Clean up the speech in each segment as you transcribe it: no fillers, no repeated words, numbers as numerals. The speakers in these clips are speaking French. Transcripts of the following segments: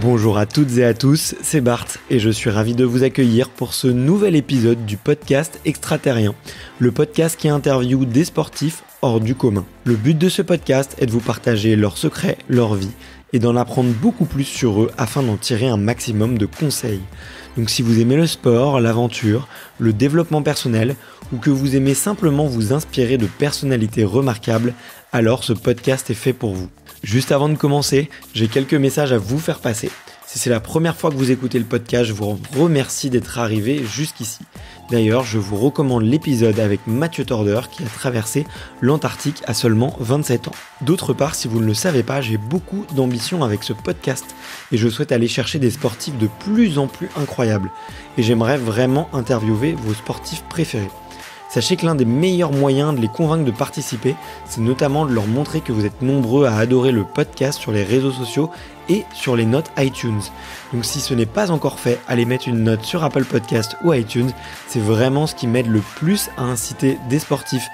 Bonjour à toutes et à tous, c'est Bart et je suis ravi de vous accueillir pour ce nouvel épisode du podcast Extraterrien, le podcast qui interviewe des sportifs hors du commun. Le but de ce podcast est de vous partager leurs secrets, leur vie et d'en apprendre beaucoup plus sur eux afin d'en tirer un maximum de conseils. Donc si vous aimez le sport, l'aventure, le développement personnel ou que vous aimez simplement vous inspirer de personnalités remarquables, alors ce podcast est fait pour vous. Juste avant de commencer, j'ai quelques messages à vous faire passer. Si c'est la première fois que vous écoutez le podcast, je vous remercie d'être arrivé jusqu'ici. D'ailleurs, je vous recommande l'épisode avec Mathieu Torder qui a traversé l'Antarctique à seulement 27 ans. D'autre part, si vous ne le savez pas, j'ai beaucoup d'ambition avec ce podcast et je souhaite aller chercher des sportifs de plus en plus incroyables. Et j'aimerais vraiment interviewer vos sportifs préférés. Sachez que l'un des meilleurs moyens de les convaincre de participer, c'est notamment de leur montrer que vous êtes nombreux à adorer le podcast sur les réseaux sociaux et sur les notes iTunes. Donc si ce n'est pas encore fait, allez mettre une note sur Apple Podcast ou iTunes, c'est vraiment ce qui m'aide le plus à inciter des sportifs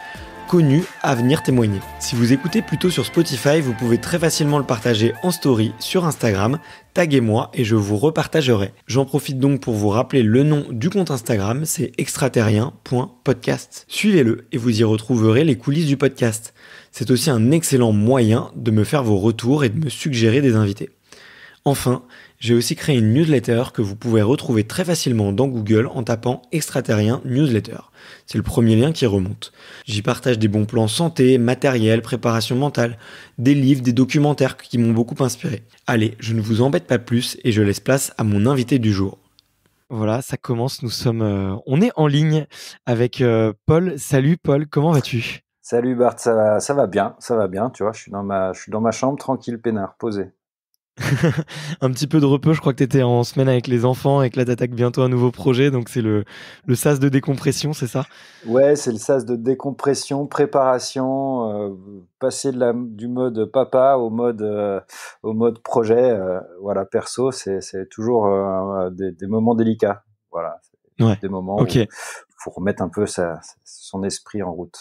connus à venir témoigner. Si vous écoutez plutôt sur Spotify, vous pouvez très facilement le partager en story sur Instagram, taguez-moi et je vous repartagerai. J'en profite donc pour vous rappeler le nom du compte Instagram, c'est extraterrien.podcast. Suivez-le et vous y retrouverez les coulisses du podcast. C'est aussi un excellent moyen de me faire vos retours et de me suggérer des invités. Enfin, j'ai aussi créé une newsletter que vous pouvez retrouver très facilement dans Google en tapant Extraterrien Newsletter. C'est le premier lien qui remonte. J'y partage des bons plans santé, matériel, préparation mentale, des livres, des documentaires qui m'ont beaucoup inspiré. Allez, je ne vous embête pas plus et je laisse place à mon invité du jour. Voilà, ça commence, on est en ligne avec Paul. Salut Paul, comment vas-tu ? Salut Bart, ça va bien, tu vois, je suis dans ma chambre, tranquille, peinard, posé. Un petit peu de repos, je crois que tu étais en semaine avec les enfants et que là t'attaques bientôt un nouveau projet, donc c'est le sas de décompression, c'est ça ? Ouais, c'est le sas de décompression, préparation, passer du mode papa au mode projet, voilà, perso, c'est toujours des moments délicats, voilà, Ouais. des moments Ok. où il faut remettre un peu son esprit en route.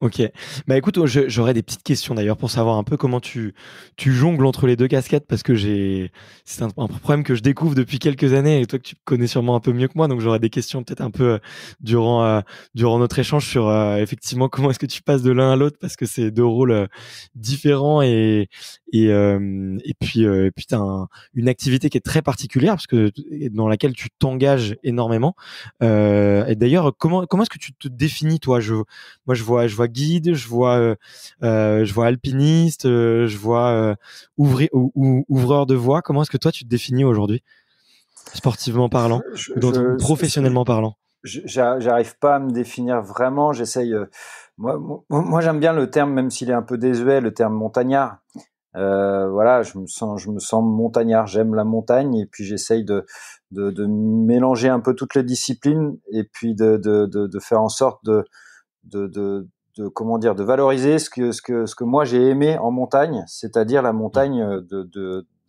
Ok. Bah écoute, j'aurais des petites questions d'ailleurs pour savoir un peu comment tu jongles entre les deux casquettes parce que c'est un problème que je découvre depuis quelques années et toi que tu connais sûrement un peu mieux que moi, donc j'aurais des questions peut-être un peu durant notre échange sur effectivement comment est-ce que tu passes de l'un à l'autre parce que c'est deux rôles différents et puis t'as une activité qui est très particulière parce que dans laquelle tu t'engages énormément. Et d'ailleurs, comment est-ce que tu te définis toi ? Moi, je vois guide, je vois alpiniste, je vois ouvreur de voie. Comment est-ce que toi, tu te définis aujourd'hui, sportivement parlant, ou professionnellement parlant ? J'arrive pas à me définir vraiment. J'essaye. Moi, j'aime bien le terme, même s'il est un peu désuet, le terme montagnard. Voilà, je me sens montagnard. J'aime la montagne et puis j'essaye de mélanger un peu toutes les disciplines et puis de faire en sorte de comment dire, de valoriser ce que moi j'ai aimé en montagne, c'est-à-dire la montagne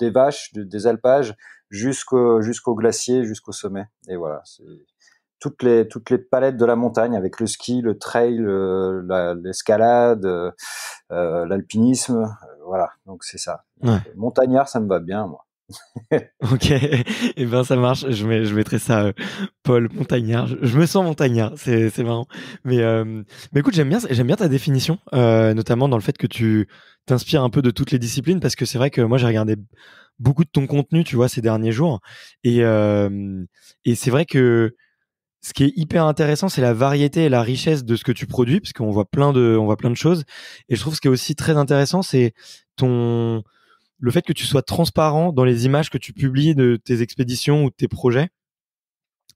des vaches, des alpages jusqu'au glacier, jusqu'au sommet. Et voilà, c'est toutes les palettes de la montagne avec le ski, le trail, l'escalade, l'alpinisme, voilà. Donc c'est ça. Ouais. Montagnard, ça me va bien, moi. Ok, et ben ça marche. Je mettrai ça, Paul Montagnard. Je me sens montagnard, c'est marrant. Mais écoute, j'aime bien ta définition, notamment dans le fait que tu t'inspires un peu de toutes les disciplines, parce que c'est vrai que moi j'ai regardé beaucoup de ton contenu, tu vois, ces derniers jours, et c'est vrai que ce qui est hyper intéressant, c'est la variété et la richesse de ce que tu produis, parce qu'on voit plein de choses. Et je trouve ce qui est aussi très intéressant, c'est le fait que tu sois transparent dans les images que tu publies de tes expéditions ou de tes projets.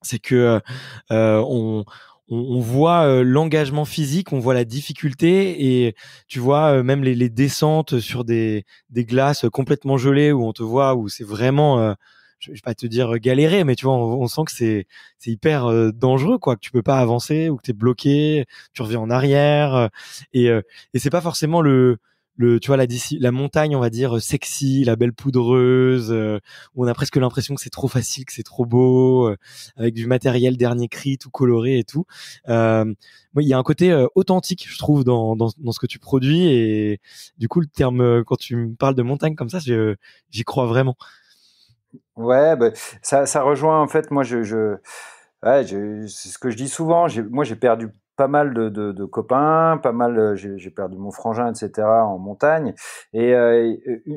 C'est que on voit l'engagement physique, on voit la difficulté et tu vois même les descentes sur des glaces complètement gelées où on te voit où c'est vraiment je vais pas te dire galérer, mais tu vois on sent que c'est hyper dangereux, quoi, que tu peux pas avancer ou que t'es bloqué, tu reviens en arrière et c'est pas forcément tu vois la montagne, on va dire sexy, la belle poudreuse, où on a presque l'impression que c'est trop facile, que c'est trop beau, avec du matériel dernier cri, tout coloré et tout. Il y a un côté authentique, je trouve, dans ce que tu produis, et du coup le terme quand tu me parles de montagne comme ça, j'y crois vraiment. Ouais, bah, ça rejoint en fait. Moi, ouais, c'est ce que je dis souvent. Moi, j'ai perdu pas mal de copains, pas mal. J'ai perdu mon frangin, etc. en montagne. Et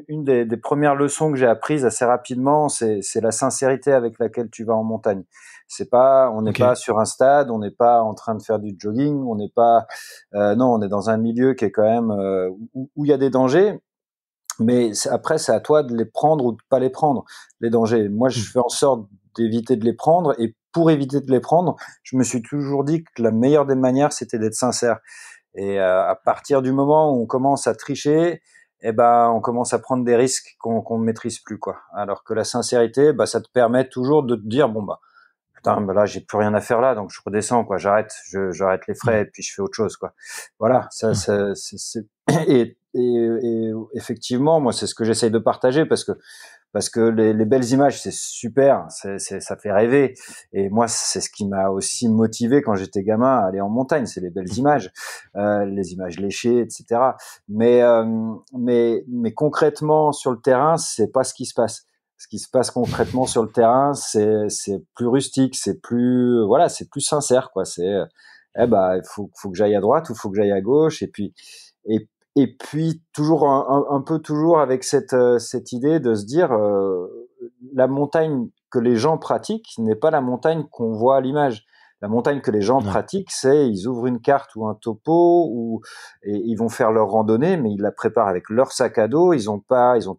une des premières leçons que j'ai apprises assez rapidement, c'est la sincérité avec laquelle tu vas en montagne. On n'est Ok. pas sur un stade, on n'est pas en train de faire du jogging, on n'est pas, non, on est dans un milieu qui est quand même où il y a des dangers. Mais après, c'est à toi de les prendre ou de pas les prendre, les dangers. Moi, je Mm. fais en sorte d'éviter de les prendre. Et pour éviter de les prendre, je me suis toujours dit que la meilleure des manières, c'était d'être sincère. Et à partir du moment où on commence à tricher, eh ben, on commence à prendre des risques qu'on ne maîtrise plus, quoi. Alors que la sincérité, bah, ça te permet toujours de te dire, bon, bah, putain, bah là, j'ai plus rien à faire là, donc je redescends, quoi. J'arrête les frais Mm. et puis je fais autre chose, quoi. Voilà, Mm. et effectivement, moi, c'est ce que j'essaye de partager parce que les belles images, c'est super, ça fait rêver. Et moi, c'est ce qui m'a aussi motivé quand j'étais gamin à aller en montagne, c'est les belles images, les images léchées, etc. Mais concrètement sur le terrain, c'est pas ce qui se passe. Ce qui se passe concrètement sur le terrain, c'est plus rustique, c'est plus voilà, c'est plus sincère, quoi. Eh ben, faut que j'aille à droite ou faut que j'aille à gauche, et et puis toujours un peu toujours avec cette idée de se dire la montagne que les gens pratiquent n'est pas la montagne qu'on voit à l'image. La montagne que les gens Ouais. pratiquent, c'est ils ouvrent une carte ou un topo et ils vont faire leur randonnée, mais ils la préparent avec leur sac à dos. Ils ont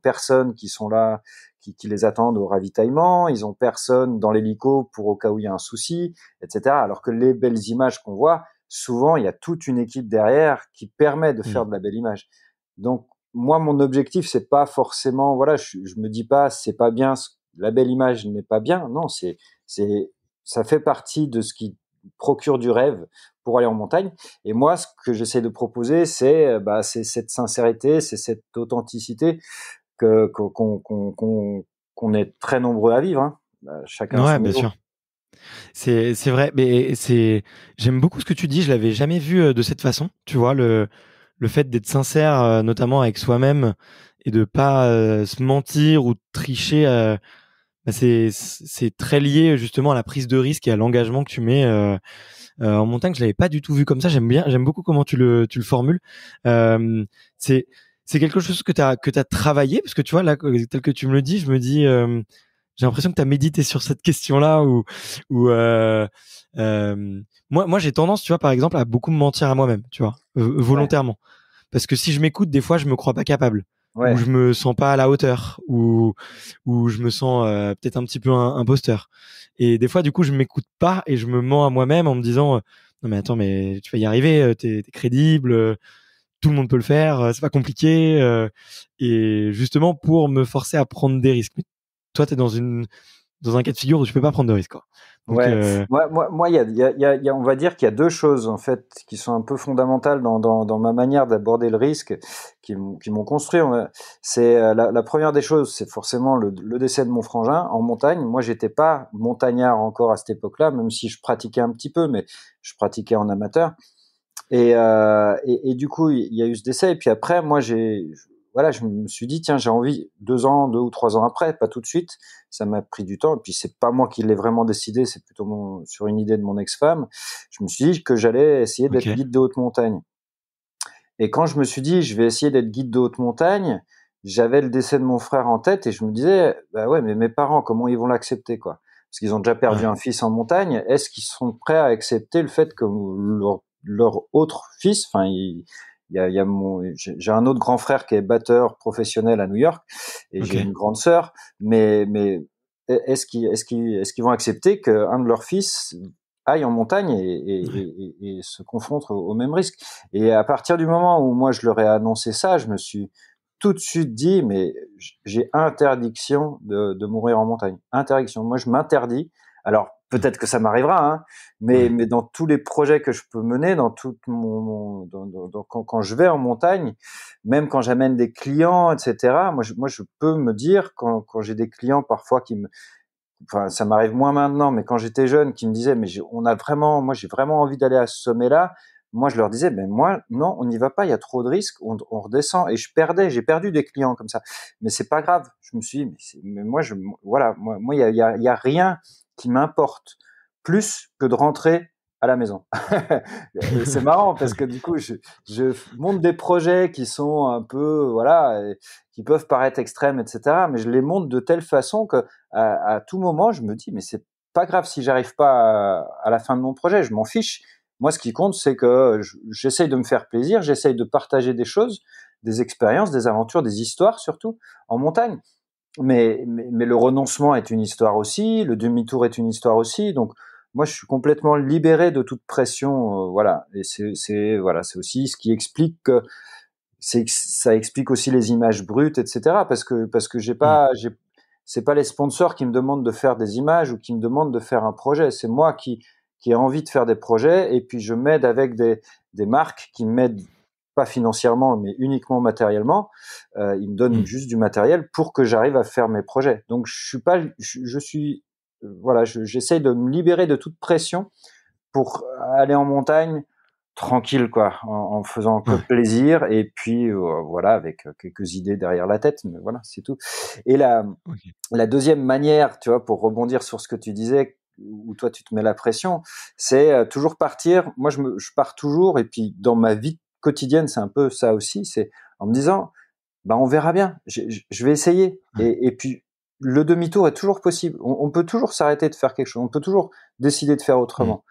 personne qui sont là, qui les attendent au ravitaillement. Ils ont personne dans l'hélico pour au cas où il y a un souci, etc. Alors que les belles images qu'on voit, souvent il y a toute une équipe derrière qui permet de Mm. faire de la belle image. Donc moi, mon objectif, c'est pas forcément, voilà, je me dis pas, c'est pas bien, la belle image n'est pas bien. Non, c'est, ça fait partie de ce qui procure du rêve pour aller en montagne. Et moi, ce que j'essaie de proposer, c'est cette sincérité, c'est cette authenticité qu'on est très nombreux à vivre, hein. Chacun à Ouais, son bien niveau. sûr. C'est vrai, mais j'aime beaucoup ce que tu dis. Je l'avais jamais vu de cette façon. Tu vois, le fait d'être sincère, notamment avec soi-même, et de pas se mentir ou tricher, bah, c'est très lié justement à la prise de risque et à l'engagement que tu mets en montagne. Je l'avais pas du tout vu comme ça. J'aime beaucoup comment tu le formules. Euh, c'est c'est quelque chose que t'as travaillé, parce que tu vois là, tel que tu me le dis, je me dis. J'ai l'impression que tu as médité sur cette question-là, ou moi j'ai tendance, tu vois, par exemple, à beaucoup me mentir à moi-même, tu vois, Ouais, volontairement, parce que si je m'écoute, des fois je me crois pas capable, ou ouais, je me sens pas à la hauteur, ou je me sens peut-être un petit peu un imposteur, et des fois du coup je m'écoute pas et je me mens à moi-même en me disant non mais attends, mais tu vas y arriver, t'es crédible, tout le monde peut le faire, c'est pas compliqué, et justement pour me forcer à prendre des risques. Mais toi, t'es dans un cas de figure où tu peux pas prendre de risques, quoi. Donc, ouais. Moi, on va dire qu'il y a deux choses en fait qui sont un peu fondamentales dans ma manière d'aborder le risque, qui m'ont construit. C'est la première des choses, c'est forcément le décès de mon frangin en montagne. Moi, j'étais pas montagnard encore à cette époque-là, même si je pratiquais un petit peu, mais je pratiquais en amateur. Et du coup, il y a eu ce décès. Et puis après, moi, voilà, je me suis dit, tiens, j'ai envie, 2 ou 3 ans après, pas tout de suite. Ça m'a pris du temps. Et puis, c'est pas moi qui l'ai vraiment décidé, c'est plutôt sur une idée de mon ex-femme. Je me suis dit que j'allais essayer d'être ok. guide de haute montagne. Et quand je me suis dit, je vais essayer d'être guide de haute montagne, j'avais le décès de mon frère en tête et je me disais, bah ouais, mais mes parents, comment ils vont l'accepter, quoi? Parce qu'ils ont déjà perdu Ouais. un fils en montagne. Est-ce qu'ils sont prêts à accepter le fait que leur autre fils, enfin, il y a j'ai un autre grand frère qui est batteur professionnel à New York et j'ai Ok. une grande sœur, mais est-ce qu'ils vont accepter qu'un de leurs fils aille en montagne Ouais. et se confronte au même risque? Et à partir du moment où moi je leur ai annoncé ça, je me suis tout de suite dit, mais j'ai interdiction de mourir en montagne. Interdiction. Moi, je m'interdis. Alors, Mm. peut-être que ça m'arrivera, hein, Ouais. mais dans tous les projets que je peux mener, dans tout quand je vais en montagne, même quand j'amène des clients, etc., moi, je peux me dire, quand j'ai des clients parfois enfin, ça m'arrive moins maintenant, mais quand j'étais jeune, qui me disaient, mais on a vraiment, moi, j'ai vraiment envie d'aller à ce sommet-là. moi je leur disais, mais moi non, on n'y va pas, il y a trop de risques, on redescend. Et j'ai perdu des clients comme ça. Mais c'est pas grave. Je me suis dit, mais moi voilà, moi il y a rien qui m'importe plus que de rentrer à la maison. Et c'est marrant parce que du coup, je monte des projets qui sont un peu, voilà, qui peuvent paraître extrêmes, etc. Mais je les monte de telle façon que à tout moment, je me dis, mais c'est pas grave si j'arrive pas à la fin de mon projet, je m'en fiche. Moi, ce qui compte, c'est que j'essaye de me faire plaisir, j'essaye de partager des choses, des expériences, des aventures, des histoires surtout en montagne. Mais le renoncement est une histoire aussi, le demi-tour est une histoire aussi. Donc, moi, je suis complètement libéré de toute pression, voilà. Et voilà, c'est aussi ce qui explique que ça explique aussi les images brutes, etc. Parce que Mmh. c'est pas les sponsors qui me demandent de faire des images ou qui me demandent de faire un projet. C'est moi qui ai envie de faire des projets et puis je m'aide avec des marques qui m'aident pas financièrement mais uniquement matériellement. Ils me donnent Mmh. juste du matériel pour que j'arrive à faire mes projets. Donc je suis pas, je suis, voilà, j'essaye de me libérer de toute pression pour aller en montagne tranquille quoi, en faisant que Ouais. plaisir et puis voilà avec quelques idées derrière la tête, mais voilà c'est tout. Et OK. la deuxième manière, tu vois, pour rebondir sur ce que tu disais, où toi tu te mets la pression, c'est toujours partir. Moi je pars toujours et puis dans ma vie quotidienne c'est un peu ça aussi, c'est en me disant bah on verra bien, je vais essayer Ouais. et puis le demi-tour est toujours possible. On peut toujours s'arrêter de faire quelque chose, on peut toujours décider de faire Mmh. autrement.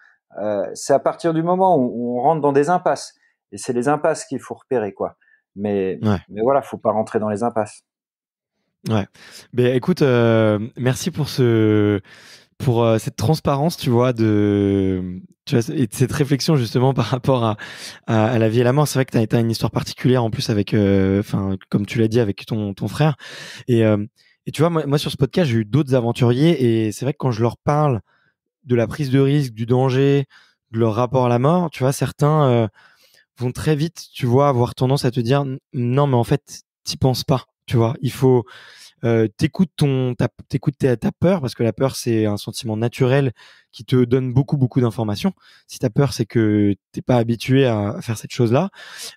C'est à partir du moment où on rentre dans des impasses et c'est les impasses qu'il faut repérer quoi. Ouais. Mais voilà, faut pas rentrer dans les impasses. Ouais. Beh, écoute, merci pour cette transparence, tu vois, tu vois, et de cette réflexion justement par rapport à la vie et la mort. C'est vrai que tu as une histoire particulière en plus avec, enfin, comme tu l'as dit, avec ton frère. Et, et tu vois, moi, sur ce podcast, j'ai eu d'autres aventuriers et c'est vrai que quand je leur parle de la prise de risque, du danger, de leur rapport à la mort, tu vois, certains vont très vite, tu vois, avoir tendance à te dire non, mais en fait, t'y penses pas. Tu vois, il faut t'écoutes ta peur parce que la peur c'est un sentiment naturel qui te donne beaucoup d'informations. Si ta peur c'est que t'es pas habitué à faire cette chose-là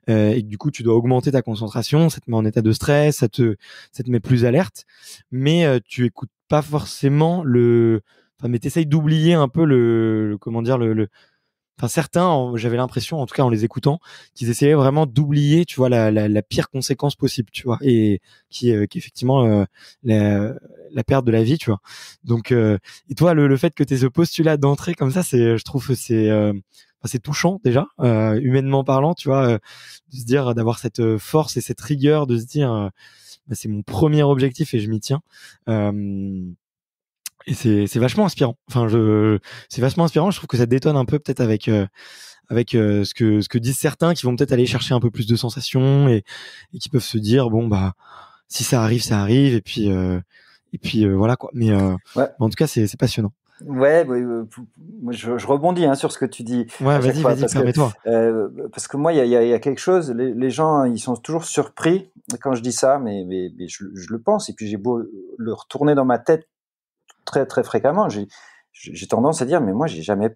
et que du coup tu dois augmenter ta concentration, ça te met en état de stress, ça te met plus alerte, mais tu écoutes pas forcément enfin mais t'essayes d'oublier un peu comment dire enfin certains, j'avais l'impression, en tout cas en les écoutant, qu'ils essayaient vraiment d'oublier, tu vois, la pire conséquence possible, tu vois, et qui est effectivement la perte de la vie, tu vois. Donc, et toi, le fait que tu aies ce postulat d'entrée comme ça, je trouve que enfin, c'est touchant déjà, humainement parlant, tu vois, de se dire, d'avoir cette force et cette rigueur, de se dire, bah, c'est mon premier objectif et je m'y tiens. Euh, et c'est vachement inspirant. Enfin, c'est vachement inspirant. Je trouve que ça détonne un peu peut-être avec ce que disent certains qui vont peut-être aller chercher un peu plus de sensations et qui peuvent se dire bon bah si ça arrive ça arrive et puis voilà quoi. Ouais. Mais en tout cas c'est passionnant. Ouais, oui, moi, je rebondis hein, sur ce que tu dis Ouais, à chaque fois vas-y, permets-toi. parce que moi il y a quelque chose, les gens ils sont toujours surpris quand je dis ça, mais je le pense et puis j'ai beau le retourner dans ma tête très fréquemment, j'ai tendance à dire mais moi j'ai jamais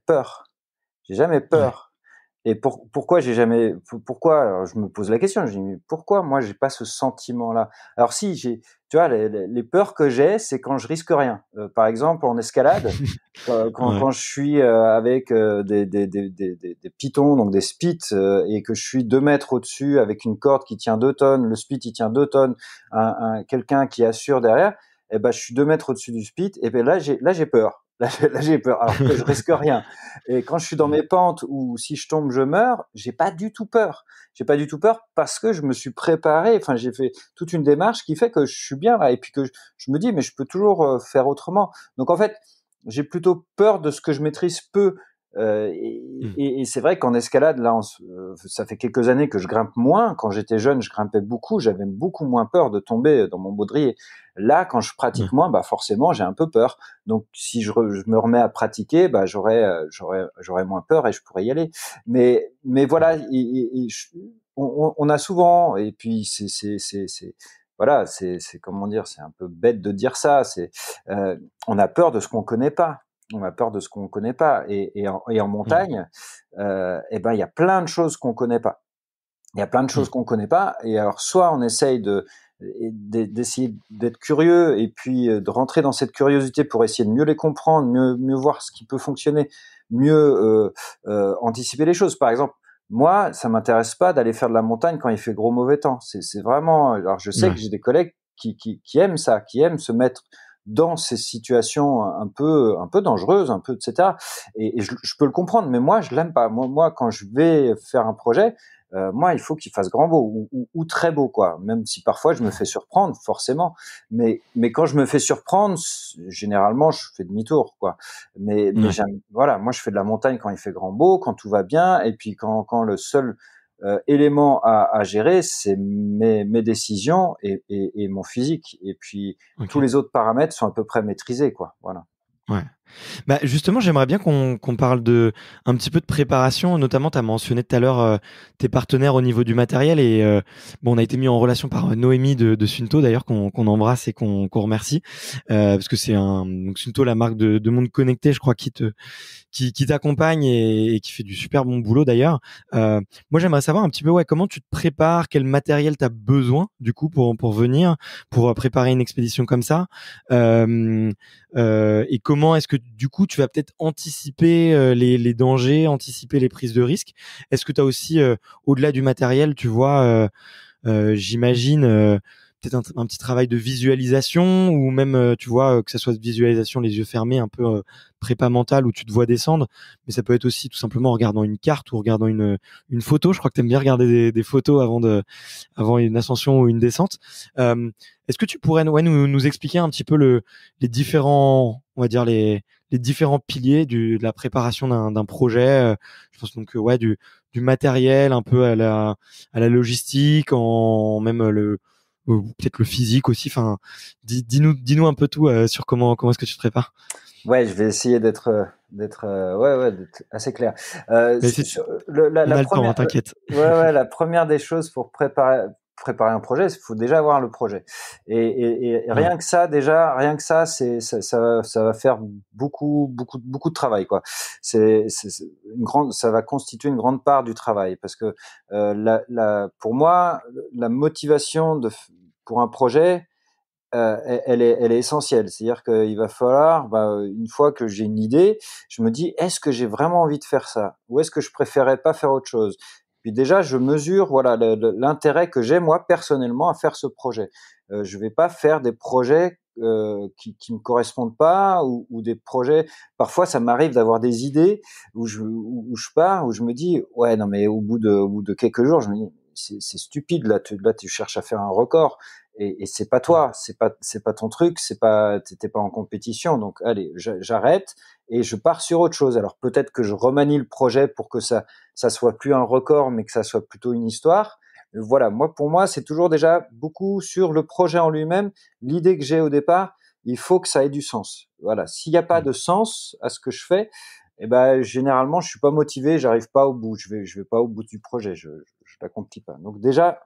Ouais. peur. Et pourquoi j'ai jamais, pourquoi, alors je me pose la question, je dis, mais pourquoi moi j'ai pas ce sentiment-là? Alors si tu vois, les peurs que j'ai, c'est quand je risque rien. Par exemple, en escalade, Ouais. quand je suis avec des pitons, donc des spits, et que je suis 2 mètres au-dessus avec une corde qui tient 2 tonnes, le spit il tient 2 tonnes, quelqu'un qui assure derrière, et ben je suis 2 mètres au-dessus du spit, et ben là j'ai peur. Là j'ai peur, alors que je risque rien. Et quand je suis dans Ouais. mes pentes ou si je tombe, je meurs, j'ai pas du tout peur. J'ai pas du tout peur parce que je me suis préparé. Enfin, j'ai fait toute une démarche qui fait que je suis bien là et puis que je me dis, mais je peux toujours faire autrement. Donc en fait, j'ai plutôt peur de ce que je maîtrise peu. Hmm. Et c'est vrai qu'en escalade, là, ça fait quelques années que je grimpe moins. Quand j'étais jeune, je grimpais beaucoup. J'avais beaucoup moins peur de tomber dans mon baudrier. Là, quand je Ouais. pratique moins, bah forcément, j'ai un peu peur. Donc, si je me remets à pratiquer, bah j'aurais moins peur et je pourrais y aller. Mais voilà, on a souvent, et puis voilà, c'est comment dire, c'est un peu bête de dire ça. On a peur de ce qu'on connaît pas. On a peur de ce qu'on ne connaît pas. Et en montagne, il y a plein de choses qu'on ne connaît pas. Il y a plein de choses qu'on ne connaît pas. Et alors, soit on essaye d'essayer d'être curieux et puis de rentrer dans cette curiosité pour essayer de mieux les comprendre, mieux voir ce qui peut fonctionner, mieux anticiper les choses. Par exemple, moi, ça m'intéresse pas d'aller faire de la montagne quand il fait gros mauvais temps. C'est vraiment. Alors, je sais que j'ai des collègues qui aiment ça, qui aiment se mettre dans ces situations un peu dangereuses, un peu, etc. Et je peux le comprendre, mais moi, je l'aime pas. Moi, quand je vais faire un projet, moi, il faut qu'il fasse grand beau ou très beau, quoi. Même si parfois je me fais surprendre, forcément. Mais quand je me fais surprendre, généralement, je fais demi-tour, quoi. Mais j'aime, voilà, moi, je fais de la montagne quand il fait grand beau, quand tout va bien, et puis quand le seul élément à gérer, c'est mes décisions et mon physique. Et puis tous les autres paramètres sont à peu près maîtrisés, quoi. Voilà. Ouais. Bah justement, j'aimerais bien qu'on parle de un petit peu de préparation. Notamment, tu as mentionné tout à l'heure tes partenaires au niveau du matériel et bon, on a été mis en relation par Noémie de Sunto d'ailleurs qu'on embrasse et qu'on remercie parce que c'est donc Sunto, la marque de montre connectée, je crois, qui t'accompagne et qui fait du super bon boulot d'ailleurs. Moi, j'aimerais savoir un petit peu comment tu te prépares, quel matériel tu as besoin du coup pour venir, pour préparer une expédition comme ça. Et comment est-ce que du coup tu vas peut-être anticiper les dangers, anticiper les prises de risques. Est-ce que tu as aussi au-delà du matériel, tu vois, j'imagine peut-être un petit travail de visualisation ou même tu vois que ça soit de visualisation les yeux fermés, un peu prépa mentale où tu te vois descendre, mais ça peut être aussi tout simplement en regardant une carte ou en regardant une photo. Je crois que tu aimes bien regarder des photos avant une ascension ou une descente. Est-ce que tu pourrais nous expliquer un petit peu les différents, on va dire les différents piliers de la préparation d'un projet. Je pense donc du matériel un peu à la logistique, en même peut-être le physique aussi. Enfin, dis-nous un peu tout sur comment est-ce que tu te prépares. Ouais, je vais essayer d'être d'être assez clair. Mais on La a le temps, hein, première, t'inquiète. la première des choses pour préparer un projet, il faut déjà avoir le projet. Et Ouais, rien que ça, ça va faire beaucoup de travail, quoi. C'est une grande, ça va constituer une grande part du travail parce que pour moi, la motivation pour un projet, elle est essentielle. C'est-à-dire qu'il va falloir, une fois que j'ai une idée, je me dis: «Est-ce que j'ai vraiment envie de faire ça? Ou est-ce que je préférerais pas faire autre chose?» Puis déjà, je mesure, voilà, l'intérêt que j'ai moi personnellement à faire ce projet. Je vais pas faire des projets qui me correspondent pas ou des projets. Parfois, ça m'arrive d'avoir des idées où je pars, où je me dis: «Ouais, non, mais au bout de quelques jours, je me dis: "C'est stupide, là tu cherches à faire un record et c'est pas toi, c'est pas ton truc, t'étais pas en compétition, donc allez, j'arrête et je pars sur autre chose." Alors peut-être que je remanie le projet pour que ça soit plus un record, mais que ça soit plutôt une histoire. Voilà, pour moi, c'est toujours déjà beaucoup sur le projet en lui-même. L'idée que j'ai au départ, il faut que ça ait du sens. Voilà, s'il n'y a pas de sens à ce que je fais, généralement, je suis pas motivé, j'arrive pas au bout, je vais pas au bout du projet, je l'accomplis pas. Donc déjà,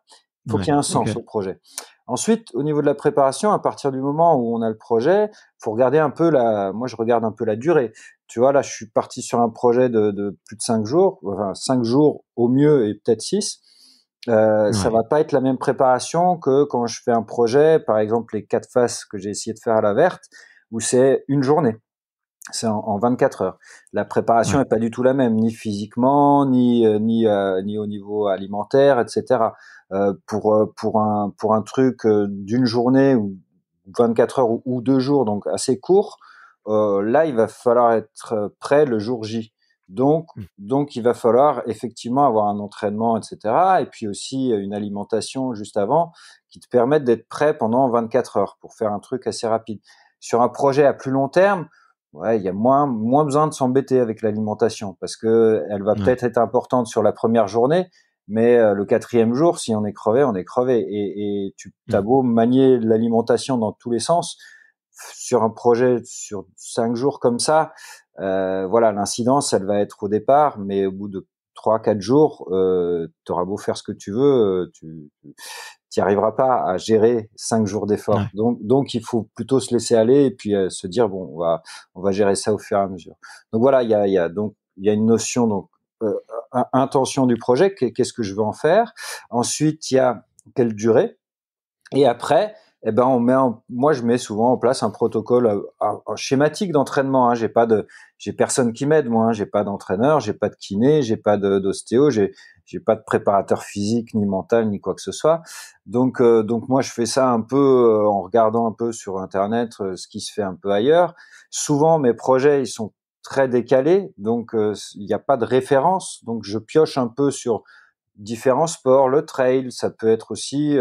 il faut qu'il y ait un ok. sens au projet. Ensuite, au niveau de la préparation, à partir du moment où on a le projet, faut regarder un peu moi je regarde un peu la durée. Tu vois, là, je suis parti sur un projet de plus de 5 jours, enfin 5 jours au mieux et peut-être 6. Ça Ouais, va pas être la même préparation que quand je fais un projet, par exemple les 4 faces que j'ai essayé de faire à la verte, où c'est une journée. C'est en 24 heures. La préparation ouais, est pas du tout la même, ni physiquement, ni au niveau alimentaire, etc. Pour un truc d'une journée ou 24 heures ou 2 jours, donc assez court, là, il va falloir être prêt le jour J. Donc, mm, donc, il va falloir effectivement avoir un entraînement, etc. Et puis aussi une alimentation juste avant qui te permettent d'être prêt pendant 24 heures pour faire un truc assez rapide. Sur un projet à plus long terme, ouais, il y a moins besoin de s'embêter avec l'alimentation parce que elle va ouais, peut-être être importante sur la première journée, mais le quatrième jour, si on est crevé, on est crevé. Et tu as mm, beau manier l'alimentation dans tous les sens, sur un projet sur 5 jours comme ça, voilà, l'incidence, elle va être au départ, mais au bout de 3-4 jours, tu auras beau faire ce que tu veux, tu n'y arriveras pas à gérer 5 jours d'effort. Ouais. Donc, il faut plutôt se laisser aller et puis se dire, bon, on va gérer ça au fur et à mesure. Donc voilà, il y a une notion, donc, intention du projet, qu'est-ce que je veux en faire. Ensuite, il y a quelle durée. Et après, eh ben, moi, je mets souvent en place un protocole schématique d'entraînement. Hein. J'ai personne qui m'aide, moi. Hein. J'ai pas d'entraîneur, j'ai pas de kiné, j'ai pas d'ostéo, j'ai pas de préparateur physique, ni mental, ni quoi que ce soit. Donc moi, je fais ça un peu en regardant un peu sur Internet ce qui se fait un peu ailleurs. Souvent, mes projets, ils sont très décalés, donc il n'y a pas de référence. Donc, je pioche un peu sur différents sports, le trail, ça peut être aussi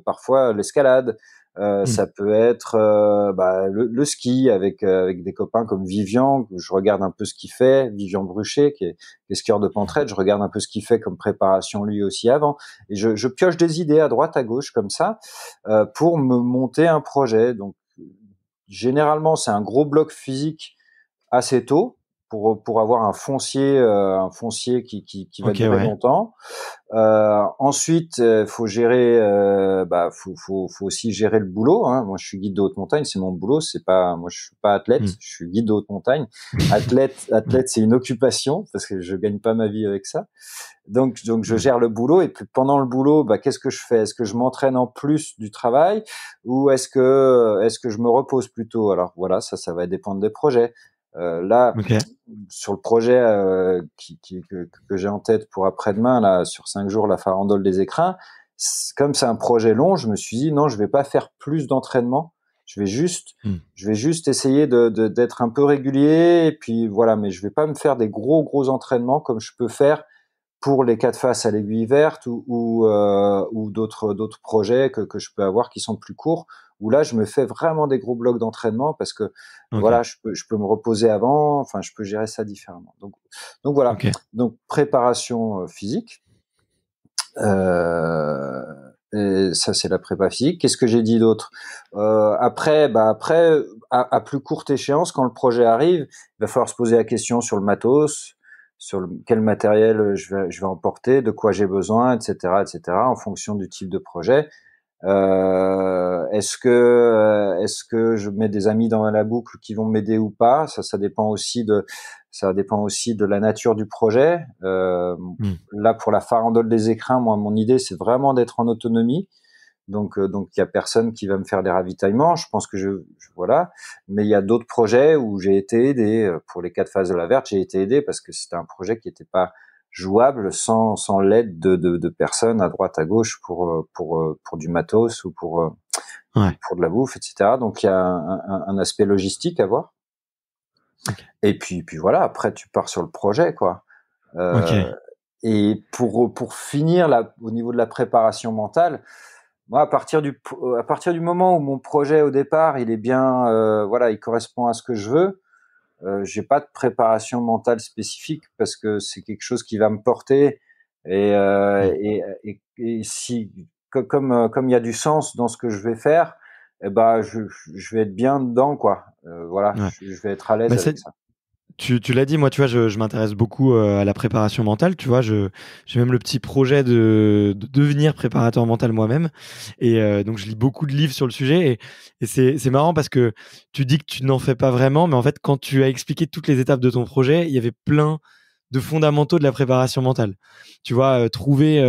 parfois l'escalade, ça peut être le ski avec des copains comme Vivian, je regarde un peu ce qu'il fait, Vivian Bruchet qui est skieur de pentraide, je regarde un peu ce qu'il fait comme préparation lui aussi avant, et je pioche des idées à droite à gauche comme ça pour me monter un projet. Donc généralement c'est un gros bloc physique assez tôt pour avoir un foncier qui va durer longtemps. Ensuite, faut gérer, faut aussi gérer le boulot. Hein. Moi, je suis guide de haute montagne, c'est mon boulot. Moi, je suis pas athlète, je suis guide de haute montagne. Athlète, c'est une occupation parce que je gagne pas ma vie avec ça. Donc, je gère le boulot et puis pendant le boulot, qu'est-ce que je fais? Est-ce que je m'entraîne en plus du travail ou est-ce que je me repose plutôt? Alors voilà, ça va dépendre des projets. Là, sur le projet que j'ai en tête pour après-demain, là, sur 5 jours, la farandole des écrins, comme c'est un projet long, je me suis dit non, je vais pas faire plus d'entraînement. Je vais juste essayer d'être un peu régulier et puis voilà, mais je vais pas me faire des gros entraînements comme je peux faire pour les 4 faces à l'aiguille verte ou d'autres projets que je peux avoir qui sont plus courts, où là je me fais vraiment des gros blocs d'entraînement parce que voilà, je peux me reposer avant, enfin je peux gérer ça différemment. Donc voilà. Donc préparation physique. Et ça c'est la prépa physique. Qu'est-ce que j'ai dit d'autre? Après à plus courte échéance, quand le projet arrive, il va falloir se poser la question sur le matos, sur quel matériel je vais emporter, de quoi j'ai besoin, etc., en fonction du type de projet. Est-ce que je mets des amis dans la boucle qui vont m'aider ou pas? Ça dépend aussi de la nature du projet. Là, pour la farandole des écrins, moi, mon idée, c'est vraiment d'être en autonomie. Donc il y a personne qui va me faire des ravitaillements. Je pense que voilà. Mais il y a d'autres projets où j'ai été aidé. Pour les 4 phases de la verte, j'ai été aidé parce que c'était un projet qui n'était pas jouable sans l'aide de personnes à droite à gauche pour du matos ou pour de la bouffe, etc. Donc il y a un aspect logistique à voir. Et puis voilà, après tu pars sur le projet, quoi. Et pour finir là, au niveau de la préparation mentale, moi, à partir du moment où mon projet au départ, il est bien, il correspond à ce que je veux, j'ai pas de préparation mentale spécifique parce que c'est quelque chose qui va me porter et si comme il y a du sens dans ce que je vais faire, je vais être bien dedans, quoi. Je vais être à l'aise avec ça. Tu l'as dit, moi, tu vois, je m'intéresse beaucoup à la préparation mentale. Tu vois, j'ai même le petit projet de devenir préparateur mental moi-même. Et donc, je lis beaucoup de livres sur le sujet. Et c'est marrant parce que tu dis que tu n'en fais pas vraiment. Mais en fait, quand tu as expliqué toutes les étapes de ton projet, il y avait plein de fondamentaux de la préparation mentale. Tu vois, trouver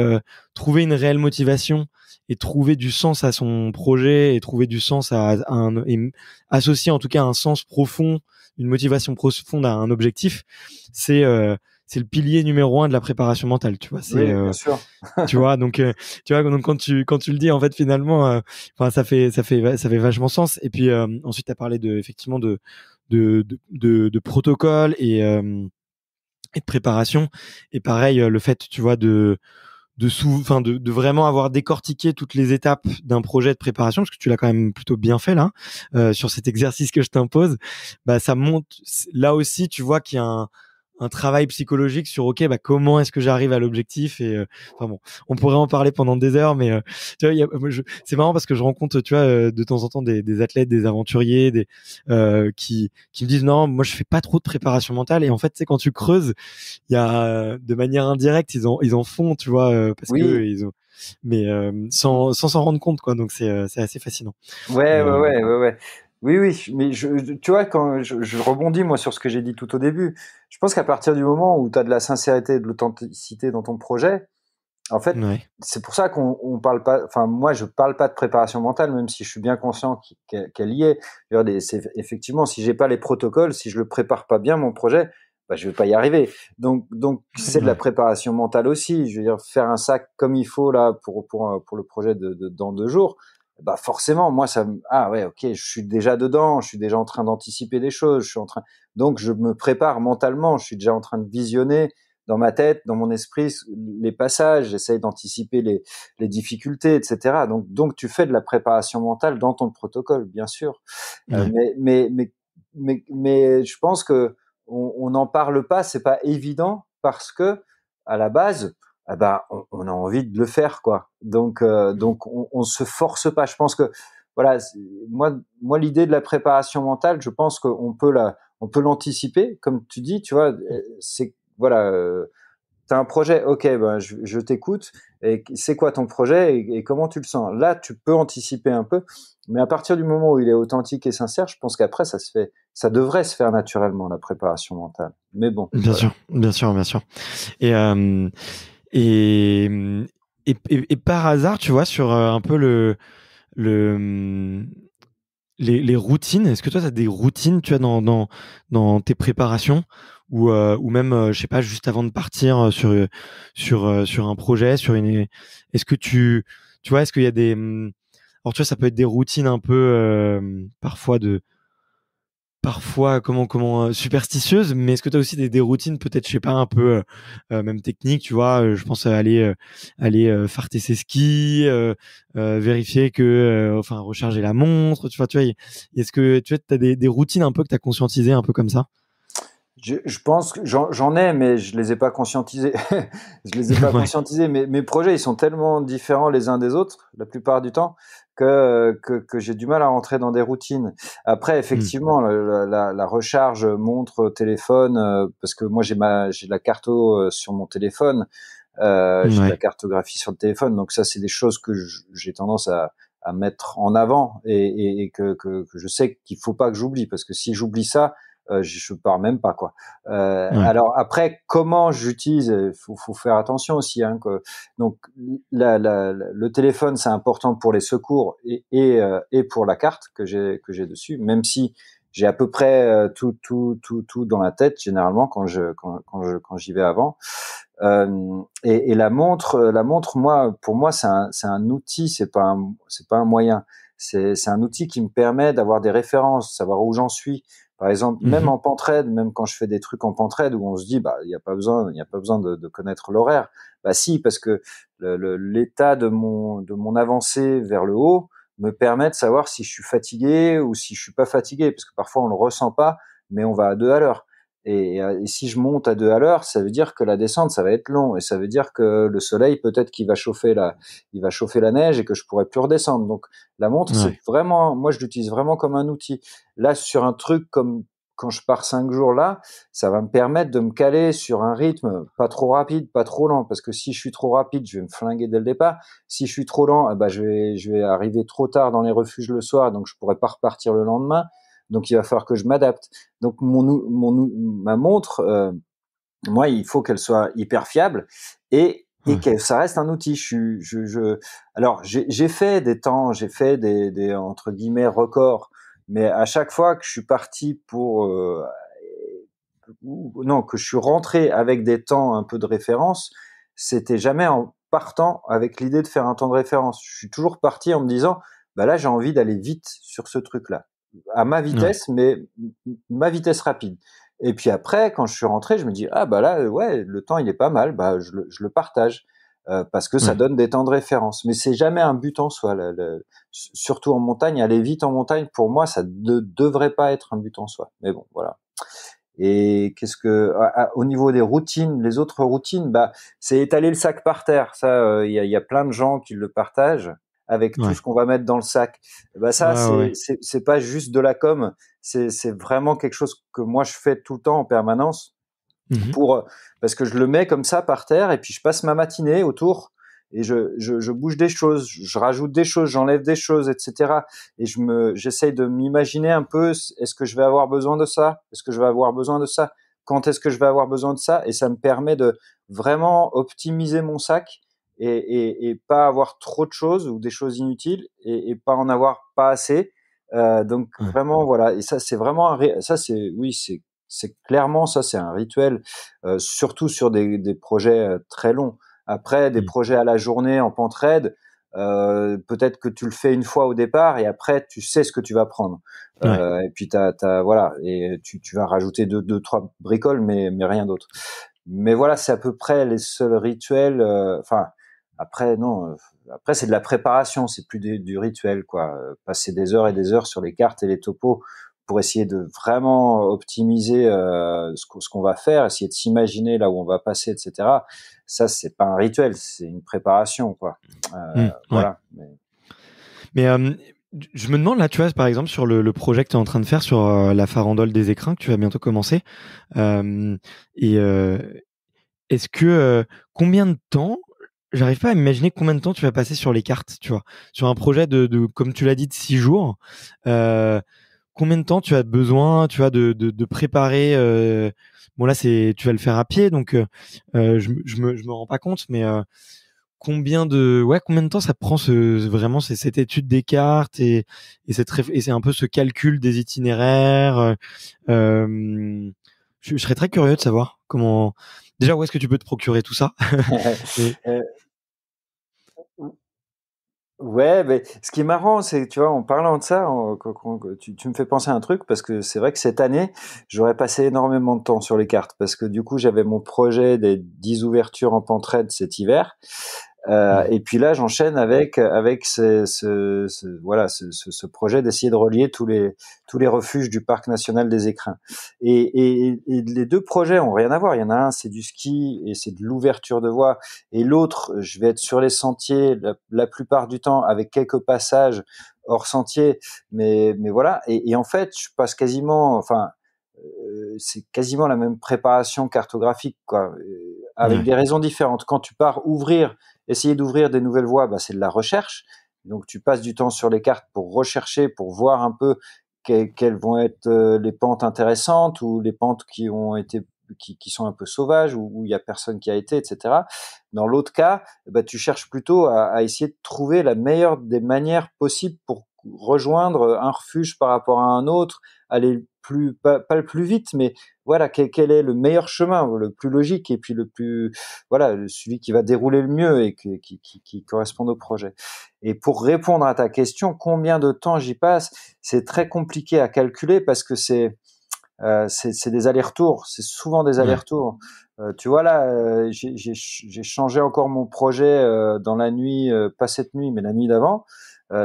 une réelle motivation et trouver du sens à son projet et trouver du sens et associer en tout cas un sens profond, une motivation profonde à un objectif, c'est le pilier numéro 1 de la préparation mentale, tu vois. Oui, bien sûr. Tu vois, donc donc quand tu le dis, en fait, finalement, ça fait vachement sens. Et puis ensuite, tu as parlé effectivement de protocole et de préparation. Et pareil, le fait, tu vois, de vraiment avoir décortiqué toutes les étapes d'un projet de préparation, parce que tu l'as quand même plutôt bien fait là, sur cet exercice que je t'impose, ça montre là aussi, tu vois qu'il y a un travail psychologique sur ok, bah comment est-ce que j'arrive à l'objectif et enfin bon, on pourrait en parler pendant des heures, mais tu vois, c'est marrant parce que je rencontre, tu vois, de temps en temps des athlètes, des aventuriers, qui me disent non, moi je fais pas trop de préparation mentale et en fait, c'est quand tu creuses, il y a de manière indirecte, ils en font, tu vois, parce que Oui, ils ont, mais sans s'en rendre compte quoi, donc c'est assez fascinant. ouais, Mais ouais, ouais, ouais, ouais. Oui, oui, mais tu vois, quand je rebondis moi sur ce que j'ai dit tout au début, je pense qu'à partir du moment où tu as de la sincérité et de l'authenticité dans ton projet, en fait, ouais, c'est pour ça qu'on parle pas. Enfin, moi, je parle pas de préparation mentale, même si je suis bien conscient qu'elle y est. Je veux dire, effectivement, si j'ai pas les protocoles, si je le prépare pas bien mon projet, bah, je vais pas y arriver. Donc, c'est de la ouais, préparation mentale aussi. Je veux dire, faire un sac comme il faut là pour le projet dans 2 jours. Bah forcément, moi ah ouais, ok, je suis déjà dedans, je suis déjà en train d'anticiper des choses, donc je me prépare mentalement, je suis déjà en train de visionner dans ma tête, dans mon esprit, les passages, j'essaye d'anticiper les difficultés, etc. Donc, tu fais de la préparation mentale dans ton protocole, bien sûr. Euh, ouais, mais, mais, mais, mais je pense que on n'en parle pas, c'est pas évident parce que à la base, eh ben, on a envie de le faire, quoi. Donc, on se force pas. Je pense que voilà, moi, l'idée de la préparation mentale, je pense on peut l'anticiper, comme tu dis, tu vois, c'est voilà, tu as un projet, ok, ben je t'écoute. Et c'est quoi ton projet et comment tu le sens? Là, tu peux anticiper un peu, mais à partir du moment où il est authentique et sincère, je pense qu'après ça devrait se faire naturellement la préparation mentale. Mais bon, bien voilà. sûr, bien sûr, bien sûr. Et et, et par hasard, tu vois, sur un peu le les routines, est-ce que toi, tu as des routines, tu vois, dans tes préparations ou même, je sais pas, juste avant de partir sur un projet, est-ce que tu vois, est-ce qu'il y a alors tu vois, ça peut être des routines un peu parfois comment superstitieuse, mais est-ce que tu as aussi des routines peut-être, je sais pas, un peu même techniques, tu vois, je pense à aller farter ses skis, vérifier que enfin recharger la montre, tu vois, est-ce que tu as des routines un peu que tu as conscientisées un peu comme ça? Je pense que j'en ai, mais je les ai pas conscientisés. Je les ai pas Ouais. conscientisés. Mes projets, ils sont tellement différents les uns des autres, la plupart du temps, que j'ai du mal à rentrer dans des routines. Après, Mmh. effectivement, la recharge montre, téléphone, parce que moi j'ai la carto sur mon téléphone, j'ai de la Ouais. cartographie sur le téléphone, donc ça c'est des choses que j'ai tendance à mettre en avant et que je sais qu'il faut pas que j'oublie, parce que si j'oublie ça, je pars même pas, quoi. Ouais. Alors après, comment j'utilise, faut faire attention aussi, hein, donc le téléphone c'est important pour les secours et pour la carte que j'ai dessus, même si j'ai à peu près tout dans la tête généralement quand j'y vais avant. Et la montre, moi, pour moi, c'est un outil, c'est pas un moyen. C'est un outil qui me permet d'avoir des références, savoir où j'en suis. Par exemple, même Mmh. en pentraid, même quand je fais des trucs en pentraid où on se dit, bah, il y a pas besoin de connaître l'horaire. Bah, si, parce que l'état de mon avancée vers le haut me permet de savoir si je suis fatigué ou si je suis pas fatigué, parce que parfois on le ressent pas, mais on va à 2 à l'heure. Et si je monte à 2 à l'heure, ça veut dire que la descente, ça va être long, et ça veut dire que le soleil, peut-être il va chauffer la neige et que je pourrai plus redescendre. Donc la montre, c'est Ouais. vraiment, moi je l'utilise vraiment comme un outil. Là, sur un truc comme quand je pars 5 jours là, ça va me permettre de me caler sur un rythme pas trop rapide, pas trop lent, parce que si je suis trop rapide, je vais me flinguer dès le départ. Si je suis trop lent, eh ben je vais arriver trop tard dans les refuges le soir, donc je pourrai pas repartir le lendemain. Donc il va falloir que je m'adapte. Donc ma montre, moi, il faut qu'elle soit hyper fiable et Ouais. que ça reste un outil. Alors j'ai fait des temps, j'ai fait des entre guillemets records, mais à chaque fois que je suis parti non, que je suis rentré avec des temps un peu de référence, c'était jamais en partant avec l'idée de faire un temps de référence. Je suis toujours parti en me disant, bah là, j'ai envie d'aller vite sur ce truc-là, à ma Ouais. vitesse, mais ma vitesse rapide. Et puis après, quand je suis rentré, je me dis, ah bah là, ouais, le temps il est pas mal, bah je le partage. Parce que ça Ouais. donne des temps de référence. Mais c'est jamais un but en soi. Surtout en montagne, aller vite en montagne, pour moi, ça ne devrait pas être un but en soi. Mais bon, voilà. Et qu'est-ce que au niveau des routines, les autres routines, bah c'est étaler le sac par terre. Ça, il y a plein de gens qui le partagent avec tout Ouais. ce qu'on va mettre dans le sac. Bah ça, Ouais, ouais, ouais. c'est pas juste de la com, c'est vraiment quelque chose que moi je fais tout le temps en permanence Mhm. pour parce que je le mets comme ça par terre et puis je passe ma matinée autour et je bouge des choses, je rajoute des choses, j'enlève des choses, etc. Et j'essaye de m'imaginer un peu, est-ce que je vais avoir besoin de ça? Est-ce que je vais avoir besoin de ça? Quand est-ce que je vais avoir besoin de ça? Et ça me permet de vraiment optimiser mon sac et pas avoir trop de choses ou des choses inutiles et pas en avoir pas assez. Donc Ouais. vraiment voilà. Et ça c'est vraiment ça c'est oui c'est clairement ça, c'est un rituel, surtout sur des projets très longs. Après, des Mm. projets à la journée en pentraide, peut-être que tu le fais une fois au départ et après tu sais ce que tu vas prendre. Ouais. Et puis voilà, et tu vas rajouter deux, trois bricoles, mais rien d'autre. Mais voilà, c'est à peu près les seuls rituels. Enfin, après non, après c'est de la préparation, c'est plus du rituel quoi. Passer des heures et des heures sur les cartes et les topos pour essayer de vraiment optimiser ce qu'on va faire, essayer de s'imaginer là où on va passer, etc. Ça, c'est pas un rituel, c'est une préparation, quoi. Mm. Ouais. Voilà. Mais... Mais je me demande là, tu vois, par exemple, sur le projet que tu es en train de faire sur la farandole des écrins que tu vas bientôt commencer. Euh, et est-ce que combien de temps, j'arrive pas à imaginer combien de temps tu vas passer sur les cartes, tu vois, sur un projet comme tu l'as dit, de 6 jours. Euh, Combien de temps tu as besoin, tu vois, de préparer. Bon là, tu vas le faire à pied, donc je me rends pas compte, mais combien de temps ça prend vraiment cette étude des cartes et c'est un peu ce calcul des itinéraires. Je serais très curieux de savoir comment. Déjà, où est-ce que tu peux te procurer tout ça? Et Euh, Ouais, mais ce qui est marrant, c'est que tu vois, en parlant de ça, tu me fais penser à un truc parce que c'est vrai que cette année, j'aurais passé énormément de temps sur les cartes parce que du coup, j'avais mon projet des 10 ouvertures en pentraide cet hiver. Hmm. Et puis là, j'enchaîne avec voilà ce projet d'essayer de relier tous les refuges du parc national des Écrins. Et les deux projets ont rien à voir. Il y en a un, c'est du ski et c'est de l'ouverture de voie, et l'autre, je vais être sur les sentiers la plupart du temps avec quelques passages hors sentier, mais voilà. Et en fait, je passe quasiment, enfin, c'est quasiment la même préparation cartographique, quoi, avec Ouais. des raisons différentes. Quand tu pars essayer d'ouvrir des nouvelles voies, bah, c'est de la recherche. Donc tu passes du temps sur les cartes pour rechercher, pour voir un peu quelles vont être les pentes intéressantes ou les pentes qui sont un peu sauvages où il y a personne qui a été, etc. Dans l'autre cas, bah, tu cherches plutôt à essayer de trouver la meilleure des manières possibles pour rejoindre un refuge par rapport à un autre, aller pas le plus vite, mais voilà, quel est le meilleur chemin, le plus logique et puis le plus, voilà, celui qui va dérouler le mieux et qui correspond au projet. Et pour répondre à ta question, combien de temps j'y passe, c'est très compliqué à calculer parce que c'est des allers-retours, c'est souvent des Ouais. allers-retours. Tu vois là, j'ai changé encore mon projet dans la nuit, pas cette nuit, mais la nuit d'avant,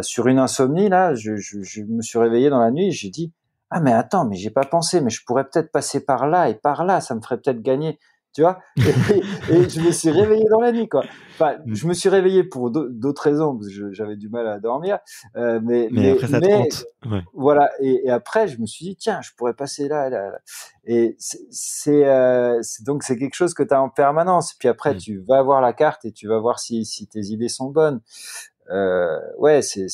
sur une insomnie là. Je me suis réveillé dans la nuit, et j'ai dit ah mais attends, mais j'ai pas pensé, mais je pourrais peut-être passer par là et par là, ça me ferait peut-être gagner, tu vois. Et je me suis réveillé dans la nuit quoi. Enfin, Hmm. je me suis réveillé pour d'autres raisons parce que j'avais du mal à dormir, mais Mais après, ça te mais hante. Ouais. voilà, et après je me suis dit tiens, je pourrais passer là, là, là. Et donc c'est quelque chose que tu as en permanence. Puis après Hmm. tu vas voir la carte et tu vas voir si tes idées sont bonnes. Ouais, c'est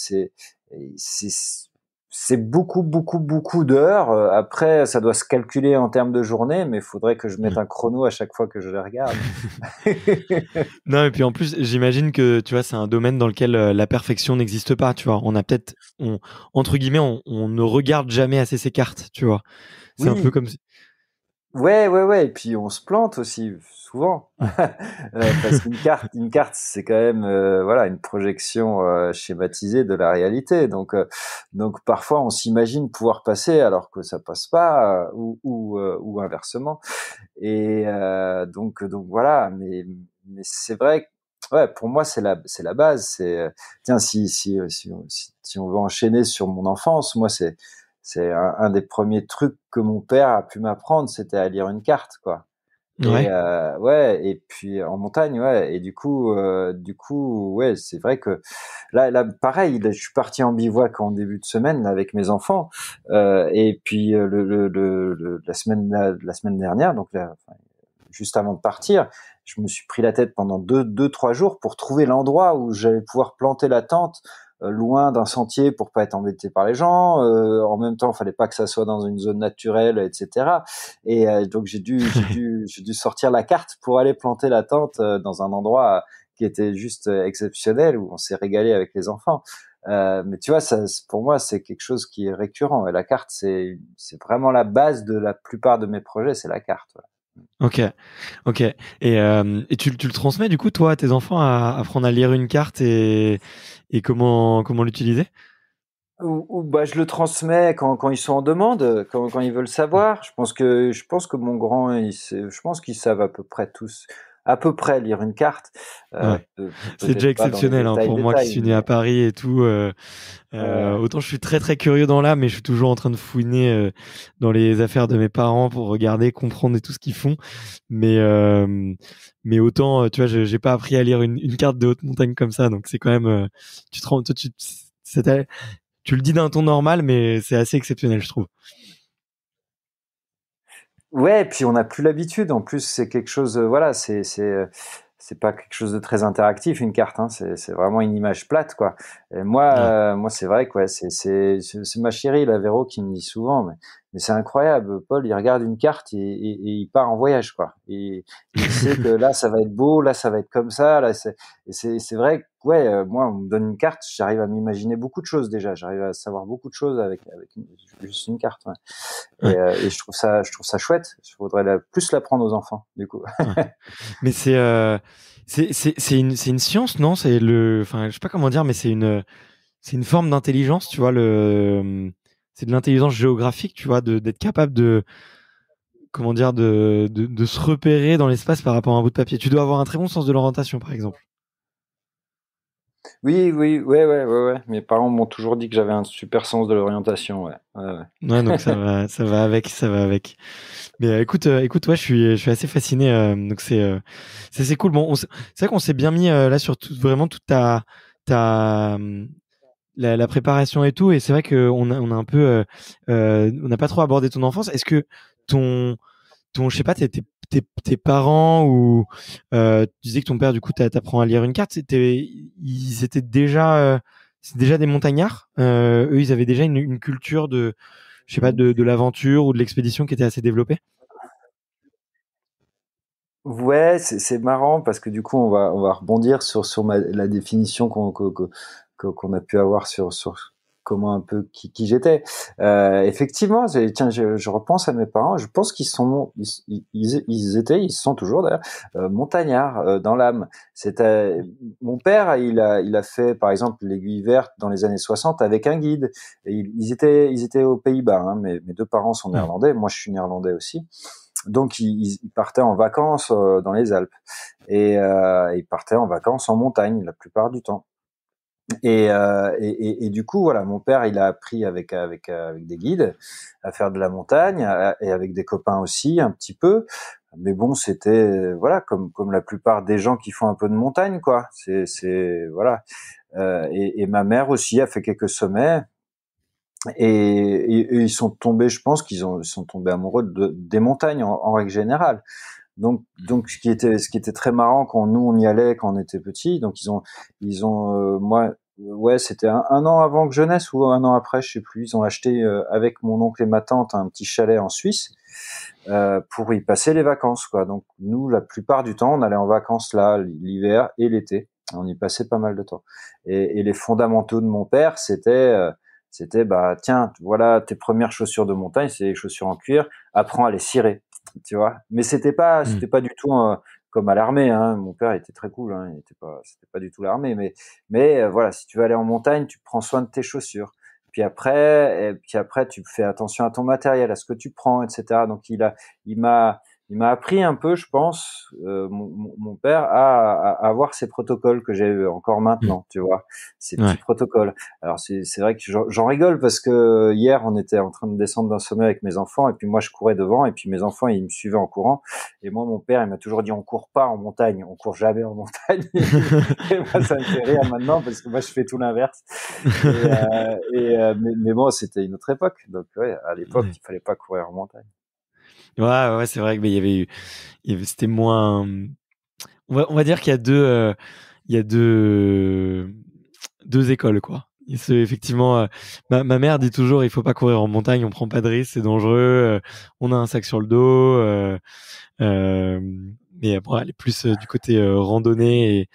c'est beaucoup beaucoup beaucoup d'heures. Après ça doit se calculer en termes de journée, mais il faudrait que je mette Ouais. un chrono à chaque fois que je les regarde. Non, et puis en plus, j'imagine que tu vois, c'est un domaine dans lequel la perfection n'existe pas. Tu vois, entre guillemets, on ne regarde jamais assez ses cartes. Tu vois, c'est un peu Oui, comme si. ouais, ouais, ouais. Et puis on se plante aussi souvent, Ouais. parce une carte, c'est quand même voilà une projection schématisée de la réalité. Donc parfois on s'imagine pouvoir passer alors que ça passe pas, ou inversement. Et donc voilà. Mais c'est vrai que ouais, pour moi c'est la base. Tiens si on veut enchaîner sur mon enfance, moi c'est un des premiers trucs que mon père a pu m'apprendre, c'était à lire une carte, quoi. Et Ouais. ouais, et puis en montagne, ouais. Et du coup, ouais, c'est vrai que là, pareil, là, je suis parti en bivouac en début de semaine là, avec mes enfants, et puis la semaine dernière, donc là, enfin, juste avant de partir, je me suis pris la tête pendant 3 jours pour trouver l'endroit où j'allais pouvoir planter la tente, loin d'un sentier pour pas être embêté par les gens. En même temps, il fallait pas que ça soit dans une zone naturelle, etc. Et donc j'ai dû sortir la carte pour aller planter la tente dans un endroit qui était juste exceptionnel où on s'est régalé avec les enfants. Mais tu vois, ça, pour moi, c'est quelque chose qui est récurrent. Et la carte, c'est vraiment la base de la plupart de mes projets, c'est la carte. Ouais. Ok, ok. Et tu le transmets du coup, toi, à tes enfants, à apprendre à lire une carte et comment l'utiliser? Ou bah je le transmets quand ils sont en demande, quand ils veulent savoir. Je pense que mon grand, je pense qu'ils savent à peu près lire une carte. Ouais. C'est déjà Peut-être pas dans les exceptionnel hein, pour moi qui détails, suis né à mais Paris et tout. ouais. Autant je suis très très curieux dans l'âme, mais je suis toujours en train de fouiner dans les affaires de mes parents pour regarder, comprendre et tout ce qu'ils font. Mais mais autant, tu vois, j'ai pas appris à lire une carte de haute montagne comme ça, donc c'est quand même, tu te rends, toi, tu le dis d'un ton normal, mais c'est assez exceptionnel, je trouve. Ouais, et puis on n'a plus l'habitude. En plus, c'est quelque chose, voilà, c'est pas quelque chose de très interactif une carte. Hein, c'est vraiment une image plate, quoi. Et Ouais. moi, c'est vrai, quoi. C'est ma chérie, la Véro, qui me dit souvent, mais c'est incroyable. Paul, il regarde une carte et il part en voyage, quoi. Et il sait que là, ça va être beau, là, ça va être comme ça. Là, c'est vrai que, ouais, moi, on me donne une carte, j'arrive à m'imaginer beaucoup de choses déjà. J'arrive à savoir beaucoup de choses juste une carte. Ouais. Ouais. Et je trouve ça chouette. Je voudrais plus l'apprendre aux enfants, du coup. Ouais. Mais c'est une science, non? Enfin, je sais pas comment dire, mais c'est une forme d'intelligence, tu vois, c'est de l'intelligence géographique, tu vois, d'être capable comment dire, de se repérer dans l'espace par rapport à un bout de papier. Tu dois avoir un très bon sens de l'orientation, par exemple. Oui, oui, ouais, ouais, ouais, ouais. Mes parents m'ont toujours dit que j'avais un super sens de l'orientation, ouais. Ouais, Ouais, donc ça va avec, ça va avec. Mais écoute, ouais, je suis assez fasciné. Donc c'est cool. Bon, c'est vrai qu'on s'est bien mis là sur vraiment toute ta la préparation et tout. Et c'est vrai qu'on a un peu, on n'a pas trop abordé ton enfance. Est-ce que je sais pas, tes parents ou tu disais que ton père du coup t'apprends à lire une carte. Ils étaient déjà, c'est déjà des montagnards. Eux, ils avaient déjà une culture je sais pas, ouais. de l'aventure ou de l'expédition qui était assez développée. Ouais, c'est marrant parce que du coup, on va rebondir sur la définition qu'on a pu avoir sur comment un peu qui j'étais. Effectivement, tiens, je repense à mes parents. Je pense qu'ils ils sont toujours d'ailleurs montagnards dans l'âme. Mon père, il a fait par exemple l'aiguille verte dans les années 60 avec un guide. Et ils étaient aux Pays-Bas. Hein, mes deux parents sont Ouais. néerlandais. Moi, je suis néerlandais aussi. Donc ils partaient en vacances dans les Alpes et ils partaient en vacances en montagne la plupart du temps. Et du coup voilà, mon père il a appris avec des guides à faire de la montagne et avec des copains aussi un petit peu. Mais bon, c'était voilà comme la plupart des gens qui font un peu de montagne quoi. C'est voilà. Et ma mère aussi a fait quelques sommets. Et ils sont tombés, je pense ils sont tombés amoureux des montagnes en règle générale. Donc ce qui était très marrant quand nous on y allait quand on était petits. Donc moi ouais c'était un an avant que je naisse ou un an après je sais plus. Ils ont acheté avec mon oncle et ma tante un petit chalet en Suisse pour y passer les vacances quoi. Donc nous la plupart du temps on allait en vacances là l'hiver et l'été. On y passait pas mal de temps. Et les fondamentaux de mon père c'était bah tiens voilà tes premières chaussures de montagne c'est les chaussures en cuir, apprends à les cirer, tu vois. Mais c'était pas Mm. c'était pas du tout comme à l'armée hein. Mon père était très cool hein. C'était pas du tout l'armée mais voilà, si tu veux aller en montagne tu prends soin de tes chaussures. Puis après tu fais attention à ton matériel, à ce que tu prends, etc. Donc il m'a il m'a appris un peu, je pense, mon père, à avoir ces protocoles que j'ai encore Mmh. maintenant, tu vois, ces petits Ouais. protocoles. Alors c'est vrai que j'en rigole parce que hier on était en train de descendre d'un sommet avec mes enfants et puis moi je courais devant et puis mes enfants ils me suivaient en courant et moi mon père il m'a toujours dit on court pas en montagne, on court jamais en montagne et moi ça me fait rire maintenant parce que moi je fais tout l'inverse mais bon c'était une autre époque donc ouais à l'époque Ouais. il fallait pas courir en montagne. Ouais, ouais, c'est vrai que mais c'était moins. On va dire qu'il y a deux écoles quoi. Effectivement, ma mère dit toujours il faut pas courir en montagne, on prend pas de risque, c'est dangereux, on a un sac sur le dos. Euh, mais bon, elle est plus du côté randonnée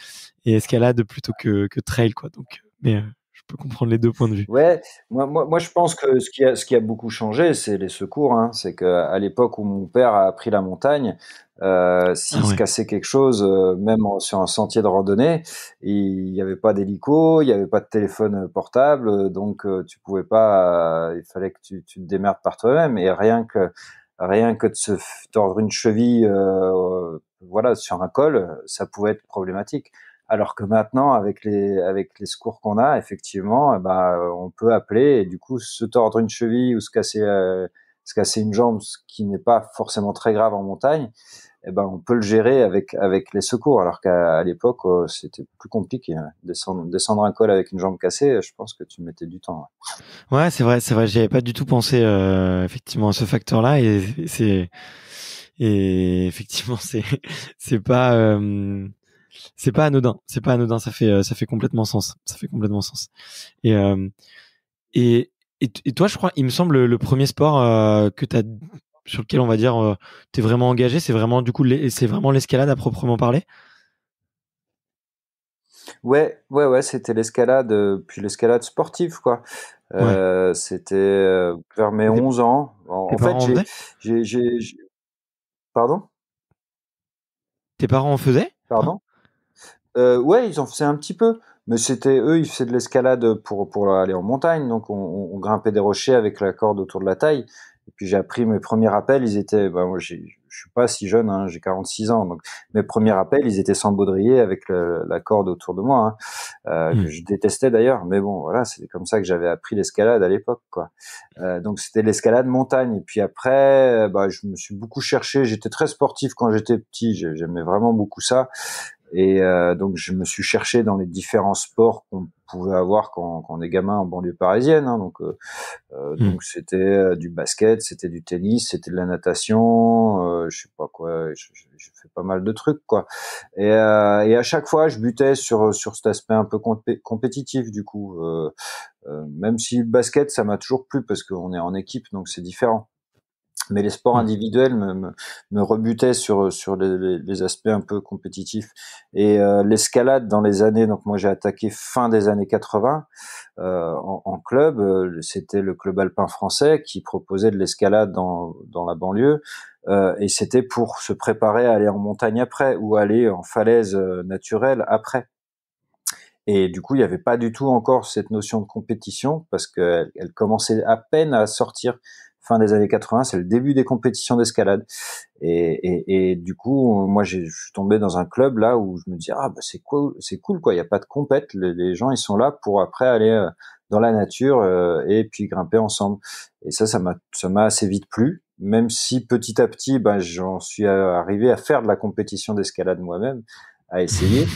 et escalade plutôt que trail quoi. Donc, mais je peux comprendre les deux points de vue. Ouais, moi, je pense que ce qui a beaucoup changé, c'est les secours, hein. C'est qu'à l'époque où mon père a appris la montagne, Ah s'il se ouais. cassait quelque chose, même sur un sentier de randonnée, il n'y avait pas d'hélico, il n'y avait pas de téléphone portable, donc tu pouvais pas, il fallait que tu te démerdes par toi-même. Et rien que de se tordre une cheville, voilà, sur un col, ça pouvait être problématique. Alors que maintenant, avec les secours qu'on a, effectivement, bah, on peut appeler et du coup se tordre une cheville ou se casser une jambe, ce qui n'est pas forcément très grave en montagne, eh ben on peut le gérer avec les secours. Alors qu'à l'époque, c'était plus compliqué, hein. Descendre un col avec une jambe cassée, je pense que tu mettais du temps, Ouais, c'est vrai, j'y avais pas du tout pensé effectivement à ce facteur-là et effectivement c'est pas anodin, ça fait complètement sens, ça fait complètement sens. Et euh, et toi, je crois, il me semble le premier sport que t'as sur lequel on va dire t'es vraiment engagé, c'est vraiment du coup c'est vraiment l'escalade à proprement parler. ouais. Ouais, c'était l'escalade, puis l'escalade sportive, quoi. Ouais. C'était vers mes Et 11 ans. tes En fait, parents en faisaient? pardon? Tes parents en faisaient? Enfin, Pardon? Ouais, ils en faisaient un petit peu, mais c'était eux, ils faisaient de l'escalade pour aller en montagne, donc on grimpait des rochers avec la corde autour de la taille. Et puis j'ai appris mes premiers rappels, ils étaient, bah moi je suis pas si jeune, hein, j'ai 46 ans, donc mes premiers rappels, ils étaient sans baudrier avec la corde autour de moi, hein, que hmm. je détestais d'ailleurs, mais bon voilà, c'est comme ça que j'avais appris l'escalade à l'époque, quoi. Donc c'était l'escalade montagne. Et puis après, bah je me suis beaucoup cherché, j'étais très sportif quand j'étais petit, j'aimais vraiment beaucoup ça. Et donc je me suis cherché dans les différents sports qu'on pouvait avoir quand on est gamin en banlieue parisienne, hein. Hmm. Donc c'était du basket, c'était du tennis, c'était de la natation, je sais pas quoi, j'ai fait pas mal de trucs, quoi. Et à chaque fois je butais sur cet aspect un peu compétitif, du coup, même si le basket ça m'a toujours plu parce qu'on est en équipe donc c'est différent. Mais les sports Hmm. individuels me rebutaient sur les aspects un peu compétitifs. Et l'escalade dans les années, donc moi j'ai attaqué fin des années 80 en club. C'était le club alpin français qui proposait de l'escalade dans la banlieue. Et c'était pour se préparer à aller en montagne après ou aller en falaise naturelle après. Et du coup, il n'y avait pas du tout encore cette notion de compétition parce qu'elle commençait à peine à sortir fin des années 80. C'est le début des compétitions d'escalade. Et du coup, moi, je suis tombé dans un club là où je me dis ah bah c'est cool quoi. Il n'y a pas de compète. Les gens ils sont là pour après aller dans la nature et puis grimper ensemble. Et ça m'a assez vite plu. Même si petit à petit, ben j'en suis arrivé à faire de la compétition d'escalade moi-même, à essayer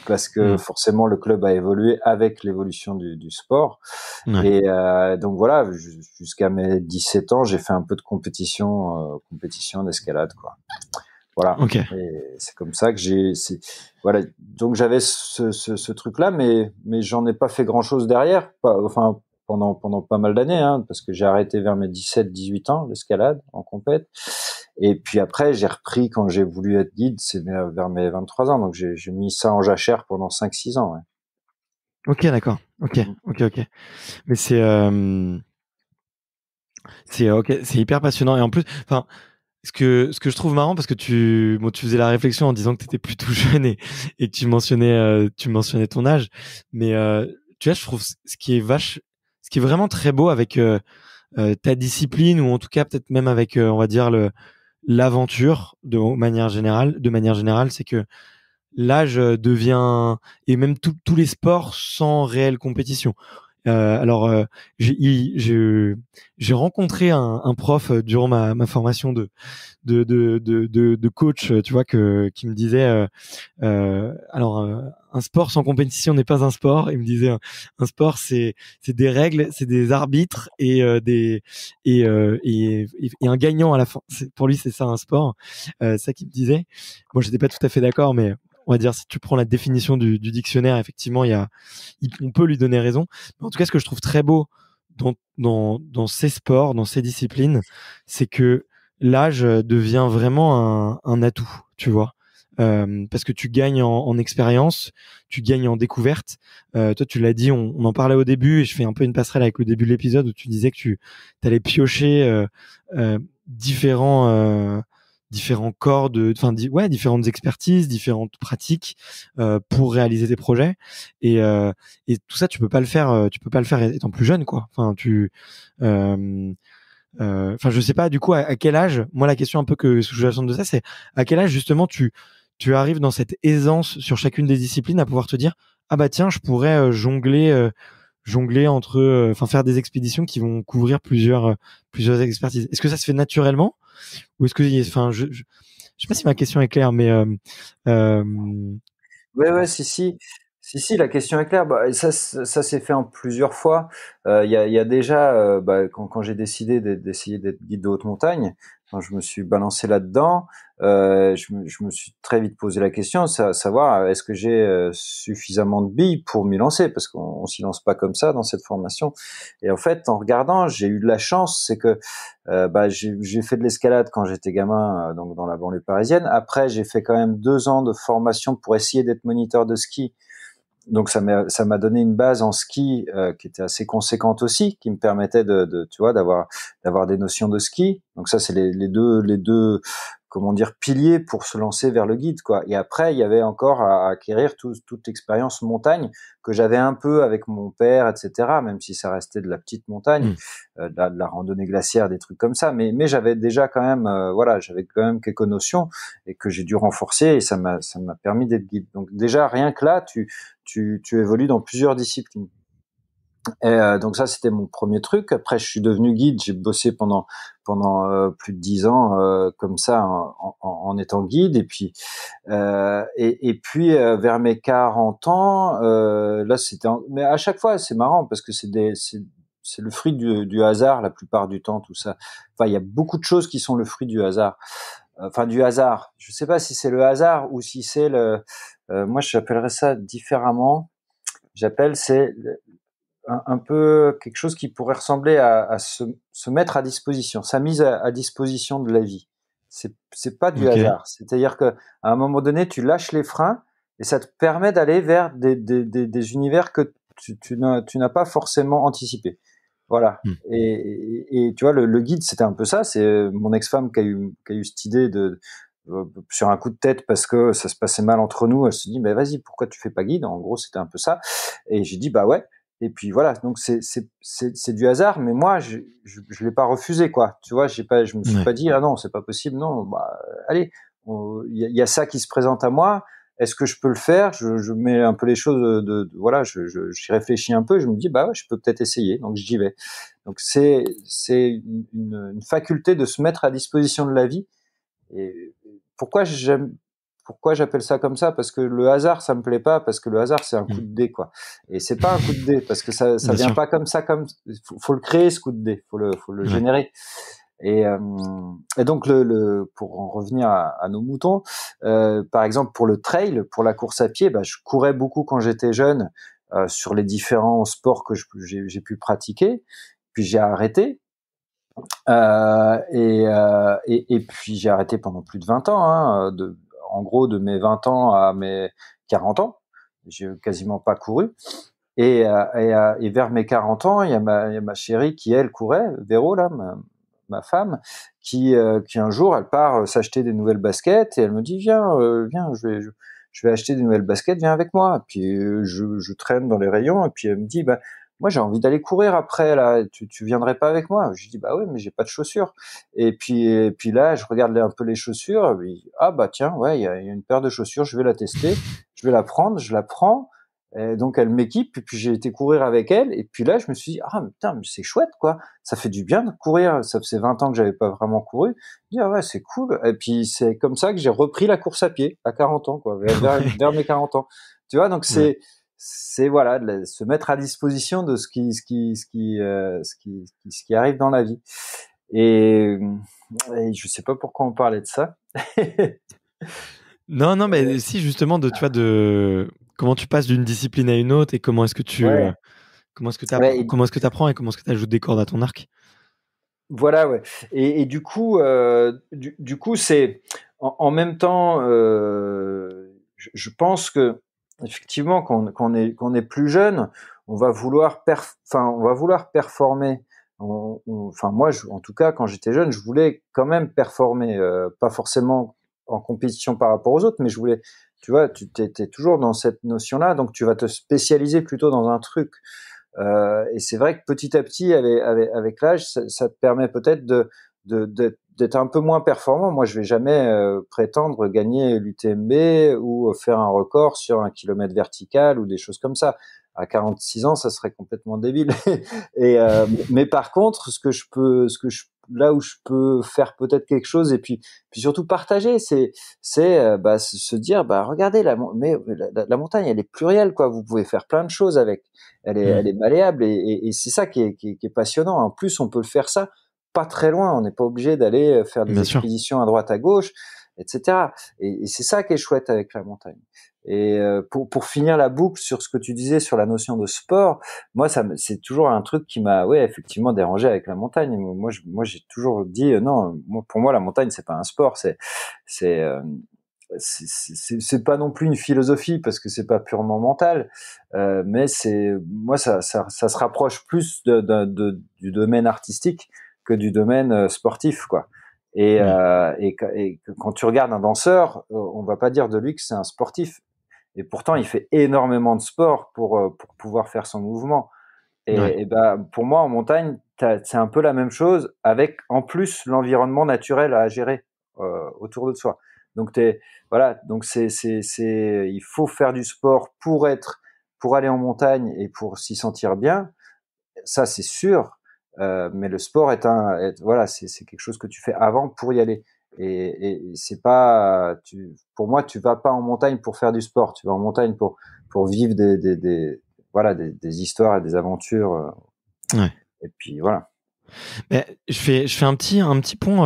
parce que Hmm. forcément le club a évolué avec l'évolution du sport. Ouais. Et donc voilà, jusqu'à mes 17 ans, j'ai fait un peu de compétition d'escalade, quoi. Voilà. Ok. Et c'est comme ça que voilà. Donc j'avais ce truc-là, mais j'en ai pas fait grand-chose derrière. Enfin, pendant pas mal d'années, hein, parce que j'ai arrêté vers mes 17-18 ans, l'escalade en compète. Et puis après, j'ai repris quand j'ai voulu être guide, c'est vers mes 23 ans. Donc j'ai mis ça en jachère pendant 5-6 ans, ouais. Ok, d'accord. Ok, Mm. ok, ok. Mais c'est ok, c'est hyper passionnant et en plus, enfin, ce que je trouve marrant parce que tu faisais la réflexion en disant que tu étais plutôt jeune et que tu mentionnais ton âge, mais tu vois, je trouve ce qui est vraiment très beau avec ta discipline ou en tout cas peut-être même avec on va dire l'aventure de manière générale, c'est que l'âge devient, et même tous les sports sans réelle compétition. Alors, j'ai rencontré un prof durant ma formation de coach, tu vois, qui me disait, un sport sans compétition n'est pas un sport. Il me disait, un sport, c'est des règles, c'est des arbitres et un gagnant à la fin. Pour lui, c'est ça un sport. Ça qu'il me disait. Moi, j'étais pas tout à fait d'accord, mais on va dire, si tu prends la définition du dictionnaire, effectivement, on peut lui donner raison. Mais en tout cas, ce que je trouve très beau dans ces sports, dans ces disciplines, c'est que l'âge devient vraiment un atout, tu vois. Parce que tu gagnes en expérience, tu gagnes en découverte. Toi, tu l'as dit, on en parlait au début, et je fais un peu une passerelle avec le début de l'épisode où tu disais que tu allais piocher différents corps différentes expertises, différentes pratiques pour réaliser tes projets. Et tout ça, tu peux pas le faire étant plus jeune, quoi. Je sais pas, du coup, à quel âge, moi, la question un peu que je j'attends de ça, c'est à quel âge, justement, tu arrives dans cette aisance sur chacune des disciplines à pouvoir te dire, ah bah tiens, je pourrais jongler entre, faire des expéditions qui vont couvrir plusieurs expertises. Est-ce que ça se fait naturellement, ou est-ce que, je sais pas si ma question est claire, mais euh, Ouais, si, la question est claire. Bah, et ça s'est fait en plusieurs fois. Il y a déjà, quand j'ai décidé d'essayer d'être guide de haute montagne, quand je me suis balancé là-dedans, je me suis très vite posé la question, savoir est-ce que j'ai suffisamment de billes pour m'y lancer, parce qu'on s'y lance pas comme ça dans cette formation. Et en fait, en regardant, j'ai eu de la chance, c'est que j'ai fait de l'escalade quand j'étais gamin, donc dans la banlieue parisienne. Après, j'ai fait quand même 2 ans de formation pour essayer d'être moniteur de ski. Donc ça m'a donné une base en ski qui était assez conséquente aussi, qui me permettait tu vois, d'avoir des notions de ski. Donc ça, c'est les deux comment dire, piliers pour se lancer vers le guide, quoi. Et après, il y avait encore à acquérir toute l'expérience montagne que j'avais un peu avec mon père, etc. Même si ça restait de la petite montagne, hmm, de la randonnée glaciaire, des trucs comme ça. Mais j'avais déjà quand même, j'avais quand même quelques notions et que j'ai dû renforcer, et ça m'a permis d'être guide. Donc déjà, rien que là, tu évolues dans plusieurs disciplines. Et donc ça, c'était mon premier truc. Après, je suis devenu guide. J'ai bossé pendant plus de 10 ans comme ça en étant guide. Et puis vers mes 40 ans, là mais à chaque fois, c'est marrant parce que c'est le fruit du hasard la plupart du temps, tout ça. Enfin, il y a beaucoup de choses qui sont le fruit du hasard. Enfin, du hasard. Je sais pas si c'est le hasard ou si c'est moi, j'appellerais ça différemment. C'est un peu quelque chose qui pourrait ressembler à se mettre à disposition, sa mise à disposition de la vie. C'est pas du ok. hasard. C'est-à-dire que à un moment donné, tu lâches les freins et ça te permet d'aller vers des univers que tu n'as pas forcément anticipé. Voilà. Hmm. Et tu vois, le guide, c'était un peu ça. C'est mon ex-femme qui a eu cette idée sur un coup de tête parce que ça se passait mal entre nous. Elle se dit, mais vas-y, pourquoi tu fais pas guide? En gros, c'était un peu ça. Et j'ai dit, bah ouais. Et puis voilà. Donc c'est du hasard, mais moi, je l'ai pas refusé, quoi. Tu vois, je me suis Ouais. pas dit, ah non, c'est pas possible. Non, bah, allez, il y a ça qui se présente à moi. Est-ce que je peux le faire? Je mets un peu les choses voilà, j'y réfléchis un peu. Je me dis, bah ouais, je peux peut-être essayer. Donc j'y vais. Donc c'est une faculté de se mettre à disposition de la vie. Et pourquoi j'aime, pourquoi j'appelle ça comme ça? Parce que le hasard, ça me plaît pas, parce que le hasard, c'est un coup Hmm. de dé, quoi. Et c'est pas un coup de dé, parce que ça Bien vient sûr. pas comme ça, faut le créer, ce coup de dé. Faut le Ouais. générer. Et, euh, et donc pour en revenir à nos moutons, par exemple pour le trail, pour la course à pied, je courais beaucoup quand j'étais jeune sur les différents sports que j'ai pu pratiquer. Puis j'ai arrêté. Et puis j'ai arrêté pendant plus de 20 ans, hein, en gros de mes 20 ans à mes 40 ans. J'ai quasiment pas couru. Et vers mes 40 ans, il y a ma chérie qui, elle, courait, Véro, là, ma femme, qui un jour, elle part s'acheter des nouvelles baskets et elle me dit, viens, je vais acheter des nouvelles baskets, viens avec moi. Et puis je traîne dans les rayons et puis elle me dit, moi j'ai envie d'aller courir après là, tu viendrais pas avec moi? Je lui dis bah oui, mais j'ai pas de chaussures. Et puis là, je regarde un peu les chaussures, et puis, ah bah tiens, ouais, il y a une paire de chaussures, je vais la tester, je vais la prendre, je la prends. Et donc elle m'équipe, et puis j'ai été courir avec elle, et puis là je me suis dit ah mais putain, mais c'est chouette quoi, ça fait du bien de courir, ça faisait 20 ans que j'avais pas vraiment couru. Je dis ah ouais, c'est cool. Et puis c'est comme ça que j'ai repris la course à pied à 40 ans quoi, Ouais, vers mes 40 ans. Tu vois, donc ouais. c'est voilà, se mettre à disposition de ce qui arrive dans la vie. Et, et je sais pas pourquoi on parlait de ça. Non, non, mais si justement tu vois, de comment tu passes d'une discipline à une autre et comment est-ce que Ouais, ouais, comment est-ce que t'apprends et comment est-ce que tu ajoutes des cordes à ton arc. voilà, ouais. Et du coup, du coup, c'est en même temps, je pense que effectivement, qu'on est plus jeune, on va vouloir performer. Enfin, moi, en tout cas, quand j'étais jeune, je voulais quand même performer, pas forcément en compétition par rapport aux autres, mais je voulais, tu vois, tu t'es toujours dans cette notion-là, donc tu vas te spécialiser plutôt dans un truc. Et c'est vrai que petit à petit, avec l'âge, ça te permet peut-être d'être un peu moins performant. Moi, je vais jamais prétendre gagner l'UTMB ou faire un record sur 1 kilomètre vertical ou des choses comme ça. À 46 ans, ça serait complètement débile. Mais par contre, là où je peux faire peut-être quelque chose, et puis surtout partager, bah, se dire, bah regardez la montagne, elle est plurielle quoi. Vous pouvez faire plein de choses avec. Hmm. Elle est malléable, et c'est ça qui est passionnant. En plus, on peut le faire ça pas très loin. On n'est pas obligé d'aller faire des Bien sûr. expéditions à droite à gauche, etc. Et c'est ça qui est chouette avec la montagne. Et pour finir la boucle sur ce que tu disais sur la notion de sport, moi c'est toujours un truc qui m'a ouais effectivement dérangé avec la montagne. Moi j'ai toujours dit non, pour moi la montagne c'est pas un sport, c'est euh, c'est pas non plus une philosophie parce que c'est pas purement mental, mais c'est moi ça se rapproche plus du domaine artistique que du domaine sportif quoi. Ouais. Et quand tu regardes un danseur, on va pas dire de lui que c'est un sportif, et pourtant il fait énormément de sport pour pouvoir faire son mouvement. Ouais. Et ben pour moi en montagne c'est un peu la même chose avec en plus l'environnement naturel à gérer autour de soi. Donc voilà, donc il faut faire du sport pour aller en montagne et pour s'y sentir bien, ça c'est sûr. Mais le sport voilà, c'est quelque chose que tu fais avant pour y aller. Et c'est pas pour moi tu vas pas en montagne pour faire du sport, tu vas en montagne pour vivre voilà des histoires et des aventures. Ouais. Et puis voilà. Mais je fais un petit pont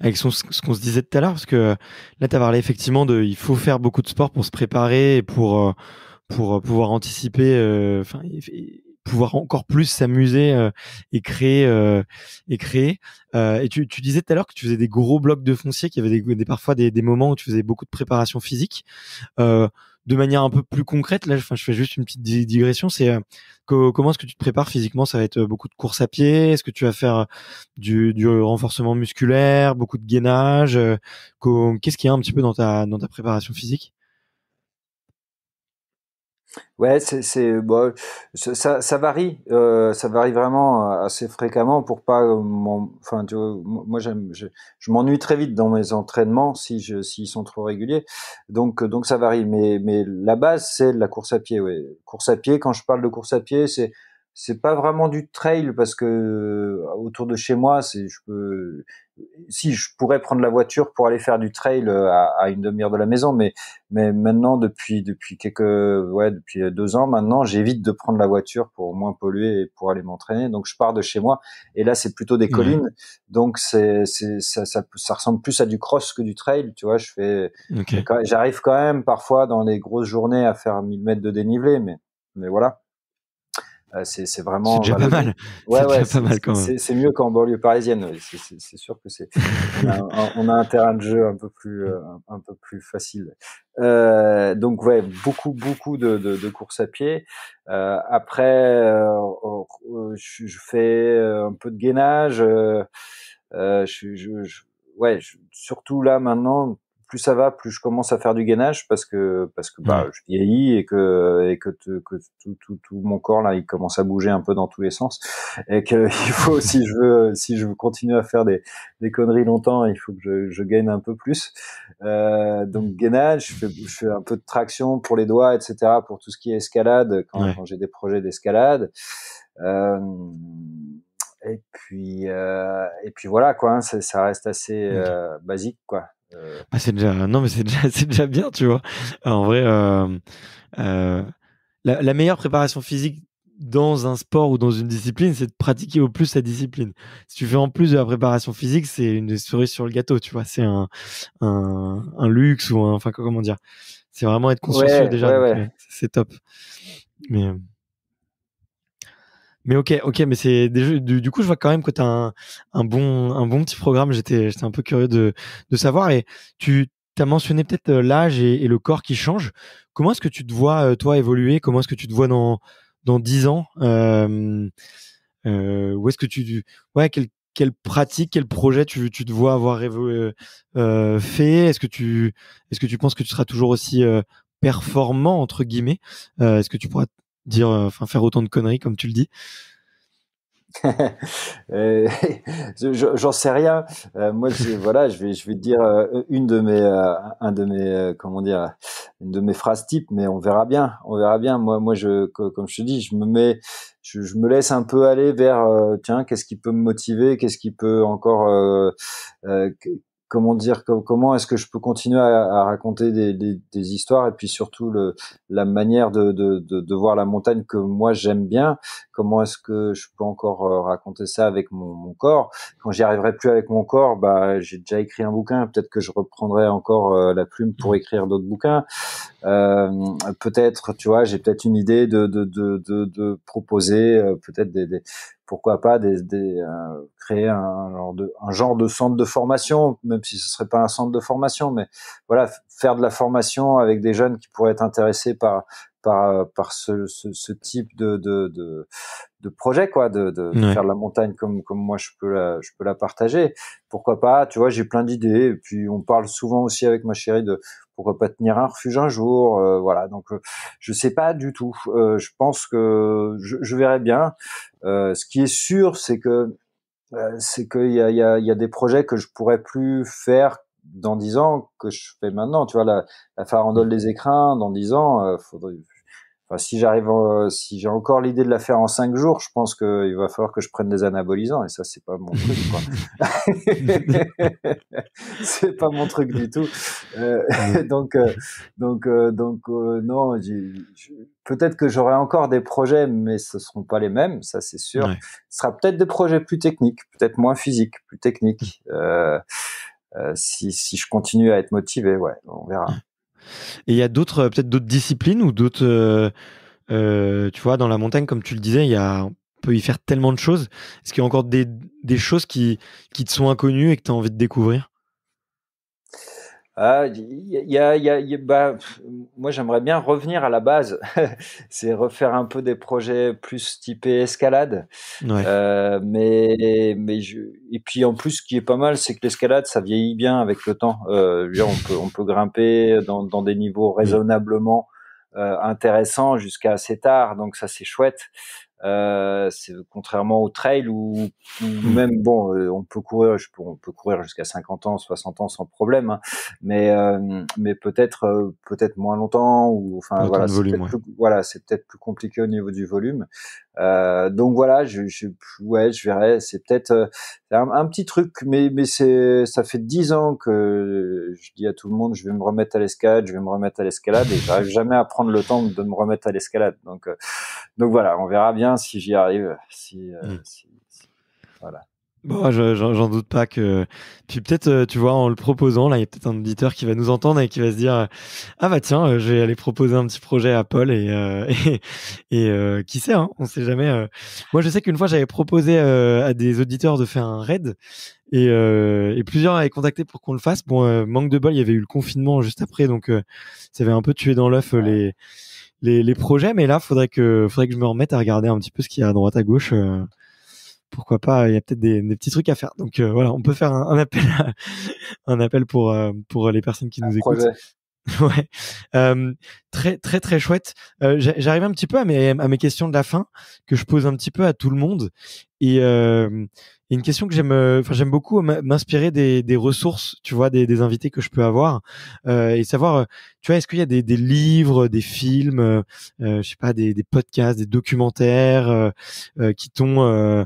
avec ce qu'on se disait tout à l'heure, parce que là, tu as parlé effectivement il faut faire beaucoup de sport pour se préparer et pour pouvoir anticiper, enfin, et pouvoir encore plus s'amuser et créer. Et créer. Et tu disais tout à l'heure que tu faisais des gros blocs de foncier, qu'il y avait parfois des moments où tu faisais beaucoup de préparation physique. Euh, de manière un peu plus concrète, là, enfin, je fais juste une petite digression. C'est comment est-ce que tu te prépares physiquement? Ça va être beaucoup de course à pied. Est-ce que tu vas faire du renforcement musculaire, beaucoup de gainage? Qu'est-ce qu'il y a un petit peu dans ta préparation physique? Ouais, bon, ça varie vraiment assez fréquemment pour pas, enfin, tu vois, moi je m'ennuie très vite dans mes entraînements s'ils sont trop réguliers, donc ça varie. Mais la base c'est de la course à pied, ouais. Course à pied. Quand je parle de course à pied, c'est pas vraiment du trail parce que autour de chez moi, si je pourrais prendre la voiture pour aller faire du trail à 1 demi-heure de la maison, mais maintenant depuis 2 ans maintenant, j'évite de prendre la voiture pour moins polluer et pour aller m'entraîner. Donc je pars de chez moi, et là c'est plutôt des Ouais. collines, donc ça ressemble plus à du cross que du trail. Tu vois, Ok. j'arrive quand même parfois dans les grosses journées à faire 1 000 mètres de dénivelé, mais voilà. C'est C'est vraiment déjà pas vallonné. mal. Ouais, C'est ouais, déjà pas mal quand même. c'est mieux qu'en banlieue parisienne. Ouais. C'est sûr que on a un terrain de jeu un peu plus facile. Donc ouais, beaucoup de courses à pied. Après, je fais un peu de gainage. Ouais, surtout là maintenant, plus ça va, plus je commence à faire du gainage parce que bah je vieillis et que tout mon corps là il commence à bouger un peu dans tous les sens et que il faut si je veux continuer à faire des conneries longtemps, il faut que je gaine un peu plus. Donc gainage, je fais un peu de traction pour les doigts, etc. pour tout ce qui est escalade quand j'ai des projets d'escalade. Et puis voilà quoi, hein, ça reste assez basique quoi. Bah c'est déjà non mais c'est déjà bien, tu vois. En vrai, la meilleure préparation physique dans un sport ou dans une discipline, c'est de pratiquer au plus sa discipline. Si tu fais en plus de la préparation physique, c'est une cerise sur le gâteau, tu vois. C'est un luxe ou enfin comment dire. C'est vraiment être consciencieux déjà, donc c'est top. Mais ok, mais c'est du coup je vois quand même que tu as un bon petit programme. J'étais un peu curieux de savoir, et tu as mentionné peut-être l'âge et le corps qui change. Comment est-ce que tu te vois toi évoluer? Comment est-ce que tu te vois dans 10 ans? Où est-ce que quelle pratique, quel projet tu te vois avoir fait? Est-ce que tu penses que tu seras toujours aussi performant entre guillemets? Est-ce que tu pourras dire, faire autant de conneries comme tu le dis? J'en sais rien. Moi, je vais te dire une de mes phrases type, mais on verra bien. Moi, comme je te dis, je me laisse un peu aller vers, tiens, qu'est-ce qui peut me motiver, qu'est-ce qui peut encore, euh, comment est-ce que je peux continuer à raconter des histoires, et puis surtout la manière de voir la montagne que moi j'aime bien. Comment est-ce que je peux encore raconter ça avec mon corps? Quand j'y arriverai plus avec mon corps, bah j'ai déjà écrit un bouquin, peut-être que je reprendrai encore la plume pour écrire d'autres bouquins. Peut-être, tu vois, j'ai peut-être une idée de proposer peut-être pourquoi pas créer un genre de centre de formation, même si ce serait pas un centre de formation, mais voilà, faire de la formation avec des jeunes qui pourraient être intéressés par ce type de projet, quoi, de faire de la montagne comme moi je peux la partager. Pourquoi pas, tu vois, j'ai plein d'idées, et puis on parle souvent aussi avec ma chérie de pourquoi pas tenir un refuge un jour, voilà. Donc je sais pas du tout. Je pense que je verrai bien. Ce qui est sûr, c'est qu'il y a des projets que je pourrais plus faire dans 10 ans que je fais maintenant. Tu vois, la farandole des écrins, dans 10 ans, enfin, si j'ai encore l'idée de la faire en 5 jours, je pense qu'il va falloir que je prenne des anabolisants, et ça, c'est pas mon truc, quoi. C'est pas mon truc du tout. Donc non, peut-être que j'aurai encore des projets, mais ce seront pas les mêmes, ça c'est sûr. Ouais. Ce sera peut-être des projets plus techniques, peut-être moins physiques, plus techniques. Si je continue à être motivé, ouais, on verra. Et il y a peut-être d'autres disciplines ou d'autres, tu vois, dans la montagne, comme tu le disais, on peut y faire tellement de choses. Est-ce qu'il y a encore des choses qui te sont inconnues et que tu as envie de découvrir? Ah, bah, moi j'aimerais bien revenir à la base, c'est refaire un peu des projets plus typés escalade. Ouais. Et puis en plus, ce qui est pas mal, c'est que l'escalade, ça vieillit bien avec le temps. Je veux dire, on peut grimper dans des niveaux raisonnablement intéressants jusqu'à assez tard, donc ça c'est chouette. C'est contrairement au trail où même bon, on peut courir jusqu'à 50 ans, 60 ans sans problème, hein, mais peut-être moins longtemps, ou enfin Autant voilà, de volume, ouais. c'est peut-être plus compliqué au niveau du volume. Donc voilà, je verrai. C'est peut-être un petit truc, mais ça fait 10 ans que je dis à tout le monde, je vais me remettre à l'escalade, et j'arrive jamais à prendre le temps de me remettre à l'escalade. Donc voilà, on verra bien si j'y arrive. Voilà. Bon, j'en doute pas que. Puis peut-être, tu vois, en le proposant, là, il y a peut-être un auditeur qui va nous entendre et qui va se dire, ah bah tiens, je vais aller proposer un petit projet à Paul, et qui sait, hein, on sait jamais. Moi, je sais qu'une fois, j'avais proposé à des auditeurs de faire un raid, et plusieurs avaient contacté pour qu'on le fasse. Bon, manque de bol, il y avait eu le confinement juste après, donc ça avait un peu tué dans l'œuf les projets. Mais là, faudrait que je me remette à regarder un petit peu ce qu'il y a à droite à gauche. pourquoi pas, il y a peut-être des petits trucs à faire. Donc voilà, on peut faire un appel un appel pour les personnes qui Un nous écoutent. projet. Ouais, très très très chouette. J'arrive un petit peu à mes questions de la fin que je pose un petit peu à tout le monde et une question que j'aime beaucoup m'inspirer des ressources, tu vois, des invités que je peux avoir et savoir, tu vois, est-ce qu'il y a des livres, des films, je sais pas, des podcasts, des documentaires qui t'ont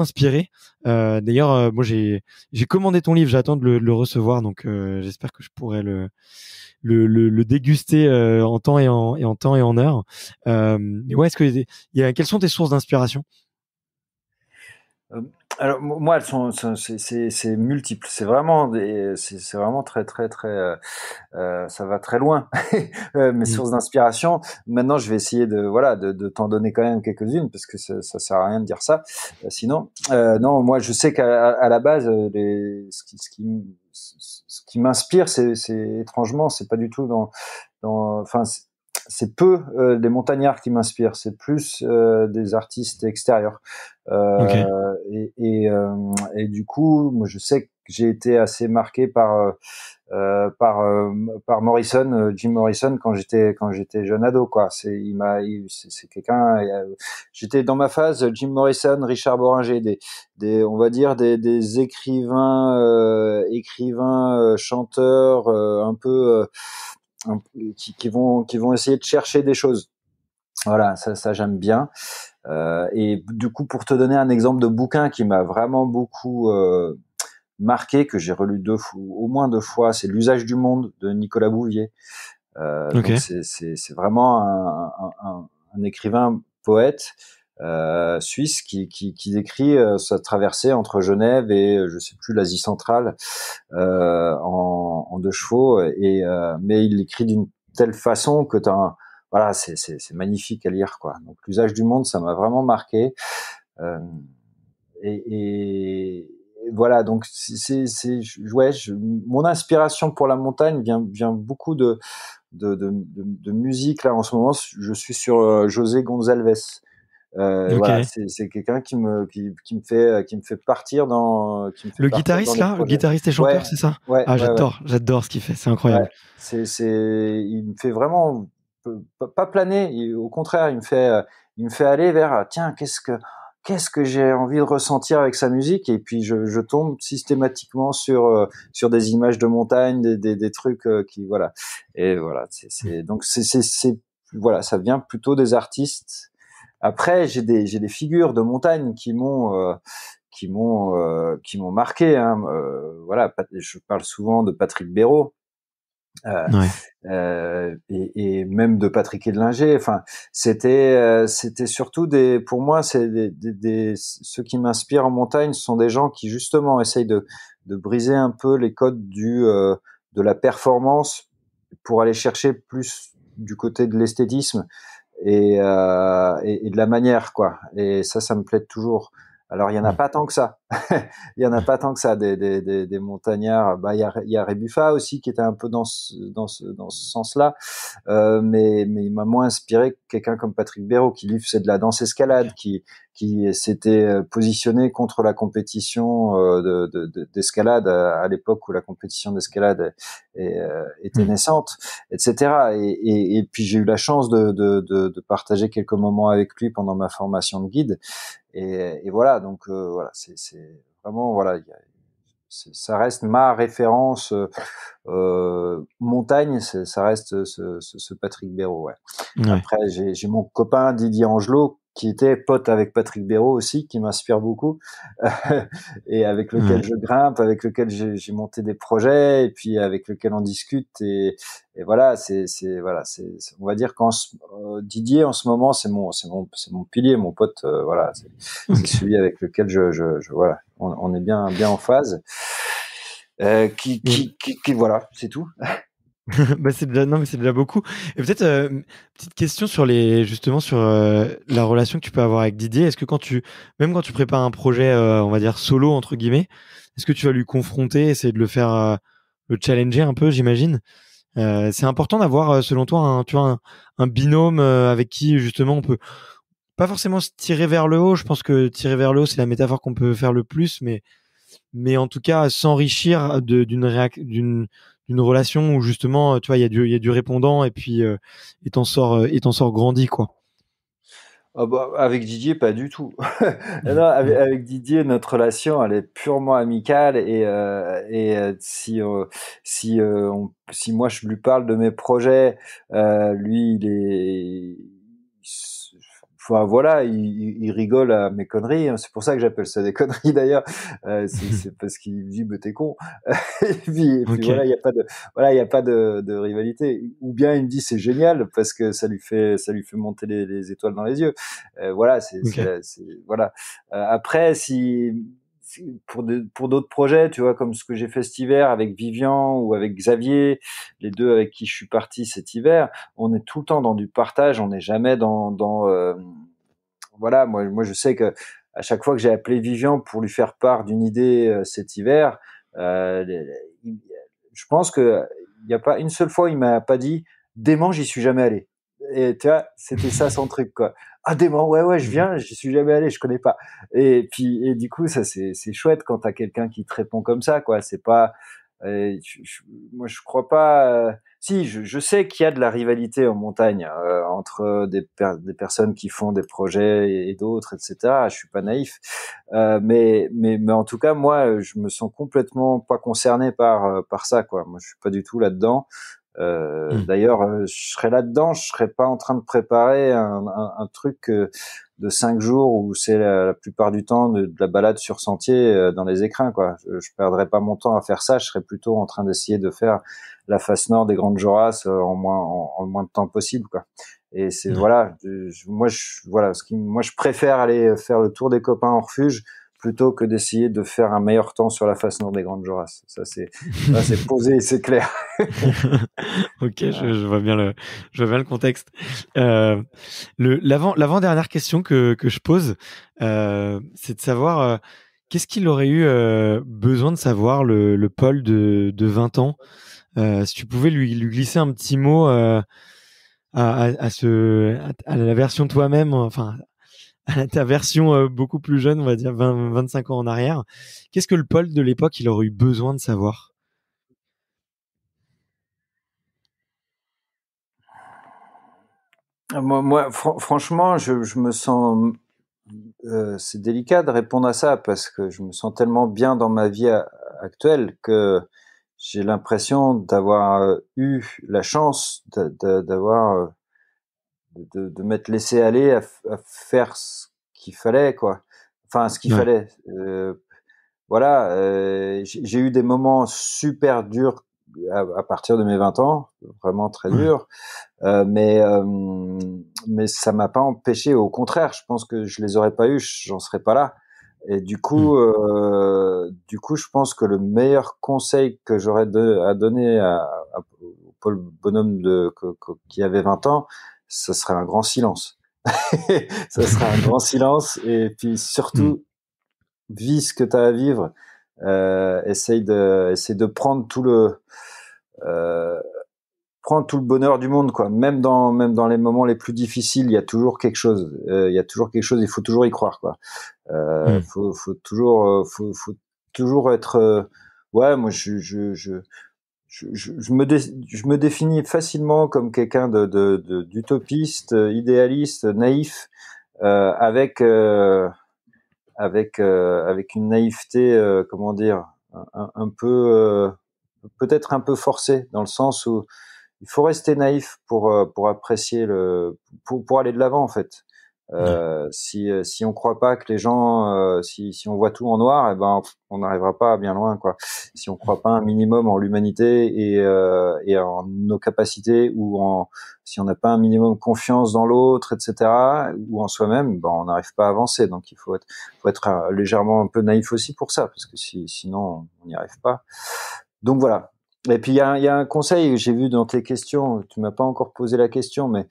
inspiré. D'ailleurs, moi j'ai commandé ton livre, j'attends de le recevoir, donc j'espère que je pourrai le déguster en temps et en temps et en heure. Mais ouais, quelles sont tes sources d'inspiration? Euh, Alors moi, elles sont, c'est multiple. C'est vraiment très très très. Ça va très loin. Mes Mmh. sources d'inspiration. Maintenant, je vais essayer de t'en donner quand même quelques-unes parce que ça sert à rien de dire ça. Sinon, non, moi, je sais qu'à la base, ce qui m'inspire, c'est étrangement, c'est pas du tout enfin, c'est peu des montagnards qui m'inspirent, c'est plus des artistes extérieurs. Ok. Et du coup, moi, je sais que j'ai été assez marqué par Morrison, Jim Morrison, quand j'étais jeune ado, quoi. C'est quelqu'un. J'étais dans ma phase Jim Morrison, Richard Bohringer, on va dire des écrivains, chanteurs, un peu qui vont essayer de chercher des choses. Voilà, ça j'aime bien. Et du coup, pour te donner un exemple de bouquin qui m'a vraiment beaucoup marqué, que j'ai relu au moins 2 fois, c'est L'usage du monde de Nicolas Bouvier. Ok. Donc c'est vraiment un écrivain poète suisse qui décrit sa traversée entre Genève et je sais plus l'Asie centrale en 2 chevaux mais il écrit d'une telle façon que voilà, c'est magnifique à lire, quoi. Donc l'usage du monde, ça m'a vraiment marqué. Euh, et voilà, donc ouais, mon inspiration pour la montagne vient beaucoup de musique. Là, en ce moment, je suis sur José González. Voilà, Ok. c'est quelqu'un qui me fait Le partir dans guitariste les là, le projets. guitariste et Ouais, chanteur, c'est ça? ouais, Ah, ouais, ouais. j'adore ce qu'il fait, c'est Ouais, incroyable. il me fait vraiment pas planer, au contraire, il me fait aller vers tiens, qu'est-ce que j'ai envie de ressentir avec sa musique, et puis je tombe systématiquement sur des images de montagne, des trucs qui voilà, et voilà, donc voilà, ça vient plutôt des artistes. Après, j'ai des figures de montagne qui m'ont marqué, hein. Voilà, je parle souvent de Patrick Béraud. Euh, Ouais. et même de Patrick Edlinger. Enfin, c'était surtout pour moi, c'est ceux qui m'inspirent en montagne, ce sont des gens qui justement essayent de briser un peu les codes de la performance pour aller chercher plus du côté de l'esthétisme et de la manière, quoi. Et ça me plaît toujours. Alors, il y en a Mm. pas tant que ça. Il y en a pas tant que ça, des montagnards. Bah, il y a Rebuffa aussi qui était un peu dans ce sens-là. Mais il m'a moins inspiré que quelqu'un comme Patrick Béraud, qui lui faisait de la danse escalade, qui s'était positionné contre la compétition d'escalade à l'époque où la compétition d'escalade était Mm. naissante, etc. Et puis j'ai eu la chance de partager quelques moments avec lui pendant ma formation de guide. Et voilà, donc voilà, c'est vraiment, voilà, ça reste ma référence montagne, ça reste ce Patrick Béraud, ouais. Ouais. Après, j'ai mon copain Didier Angelot qui était pote avec Patrick Béraud aussi, qui m'inspire beaucoup et avec lequel Ouais. je grimpe, avec lequel j'ai monté des projets et puis avec lequel on discute et voilà, voilà, on va dire Didier en ce moment c'est mon pilier, mon pote, voilà, c'est Ok. celui avec lequel voilà, on est bien en phase. Voilà, c'est tout. Bah, c'est déjà, non, mais c'est déjà beaucoup. Et peut-être petite question justement sur la relation que tu peux avoir avec Didier. Est-ce que même quand tu prépares un projet, on va dire solo entre guillemets, est-ce que tu vas lui confronter, essayer de le faire, le challenger un peu, j'imagine. C'est important d'avoir, selon toi, tu vois, un binôme avec qui justement pas forcément se tirer vers le haut. Je pense que tirer vers le haut, c'est la métaphore qu'on peut faire le plus, mais en tout cas s'enrichir d'une relation où justement, tu vois, il y a du répondant et puis et t'en sors grandi, quoi. Ah bah, avec Didier, pas du tout. Non, avec Didier, notre relation, elle est purement amicale si moi je lui parle de mes projets, lui enfin voilà, il rigole à mes conneries, hein. C'est pour ça que j'appelle ça des conneries d'ailleurs. C'est parce qu'il me dit, mais t'es con. Et puis Ok. voilà, il y a pas de rivalité. Ou bien il me dit c'est génial parce que ça lui fait monter les étoiles dans les yeux. Voilà, Ok. voilà. Après, pour d'autres projets, tu vois, comme ce que j'ai fait cet hiver avec Vivian ou avec Xavier, les deux avec qui je suis parti cet hiver, on est tout le temps dans du partage, on n'est jamais voilà. Moi, je sais que à chaque fois que j'ai appelé Vivian pour lui faire part d'une idée cet hiver, euh, il- je pense que il n'y a pas une seule fois où il m'a pas dit dément, j'y suis jamais allé. Et tu vois, c'était ça son truc, quoi. Ah, dément, ouais, ouais, je Ok. viens, j'y suis jamais allé, je connais pas. Et du coup, ça, c'est chouette quand t'as quelqu'un qui te répond comme ça, quoi. C'est pas, moi, je crois pas, si, je sais qu'il y a de la rivalité en montagne, entre des personnes qui font des projets et d'autres, etc. Je suis pas naïf. Mais en tout cas, moi, je me sens complètement pas concerné par ça, quoi. Moi, je suis pas du tout là-dedans. Hmm. D'ailleurs, je serais là-dedans, je serais pas en train de préparer un truc de 5 jours où c'est la plupart du temps de la balade sur sentier dans les écrins, quoi. Je perdrais pas mon temps à faire ça, je serais plutôt en train d'essayer de faire la face nord des Grandes Jorasses en le moins de temps possible, quoi. Et c'est Ouais. voilà, voilà, moi je préfère aller faire le tour des copains en refuge plutôt que d'essayer de faire un meilleur temps sur la face nord des Grandes Jorasses. Ça c'est posé, c'est clair. Ok, je vois bien le contexte. Euh, l'avant-dernière question que je pose, c'est de savoir qu'est-ce qu'il aurait eu besoin de savoir le Paul de 20 ans. Si tu pouvais lui glisser un petit mot à la version de toi-même, enfin à ta version beaucoup plus jeune, on va dire 25 ans en arrière. Qu'est-ce que le Paul de l'époque il aurait eu besoin de savoir? Franchement, je me sens. C'est délicat de répondre à ça parce que je me sens tellement bien dans ma vie actuelle que j'ai l'impression d'avoir eu la chance d'avoir de m'être laissé aller à faire ce qu'il fallait, quoi. Enfin, ce qu'il Ouais. fallait. Voilà, j'ai eu des moments super durs à partir de mes 20 ans, vraiment très Ouais. durs. Mais ça m'a pas empêché. Au contraire, je pense que je les aurais pas eu, j'en serais pas là. Et Hmm. du coup, je pense que le meilleur conseil que j'aurais à donner au Paul Bonhomme qui avait 20 ans, ce serait un grand silence. Ça serait un grand silence. Et puis Hmm. surtout, vis ce que tu as à vivre. Essaye de euh, prendre tout le bonheur du monde, quoi. Même dans les moments les plus difficiles, il y a toujours quelque chose. Il y a toujours quelque chose. Il faut toujours y croire, quoi. Hmm. Faut toujours être. Ouais, moi, je me définis facilement comme quelqu'un d'utopiste, idéaliste, naïf, avec avec une naïveté, comment dire, un peu peut-être un peu forcée dans le sens où il faut rester naïf pour apprécier pour aller de l'avant, en fait. Ouais. Si on croit pas que les gens, si on voit tout en noir, eh ben on n'arrivera pas bien loin, quoi. Si on croit pas un minimum en l'humanité et en nos capacités si on n'a pas un minimum confiance dans l'autre, etc., ou en soi-même, ben on n'arrive pas à avancer. Donc faut être légèrement un peu naïf aussi pour ça, parce que sinon on n'y arrive pas. Donc voilà. Et puis il y a un conseil que j'ai vu dans tes questions. Tu m'as pas encore posé la question, mais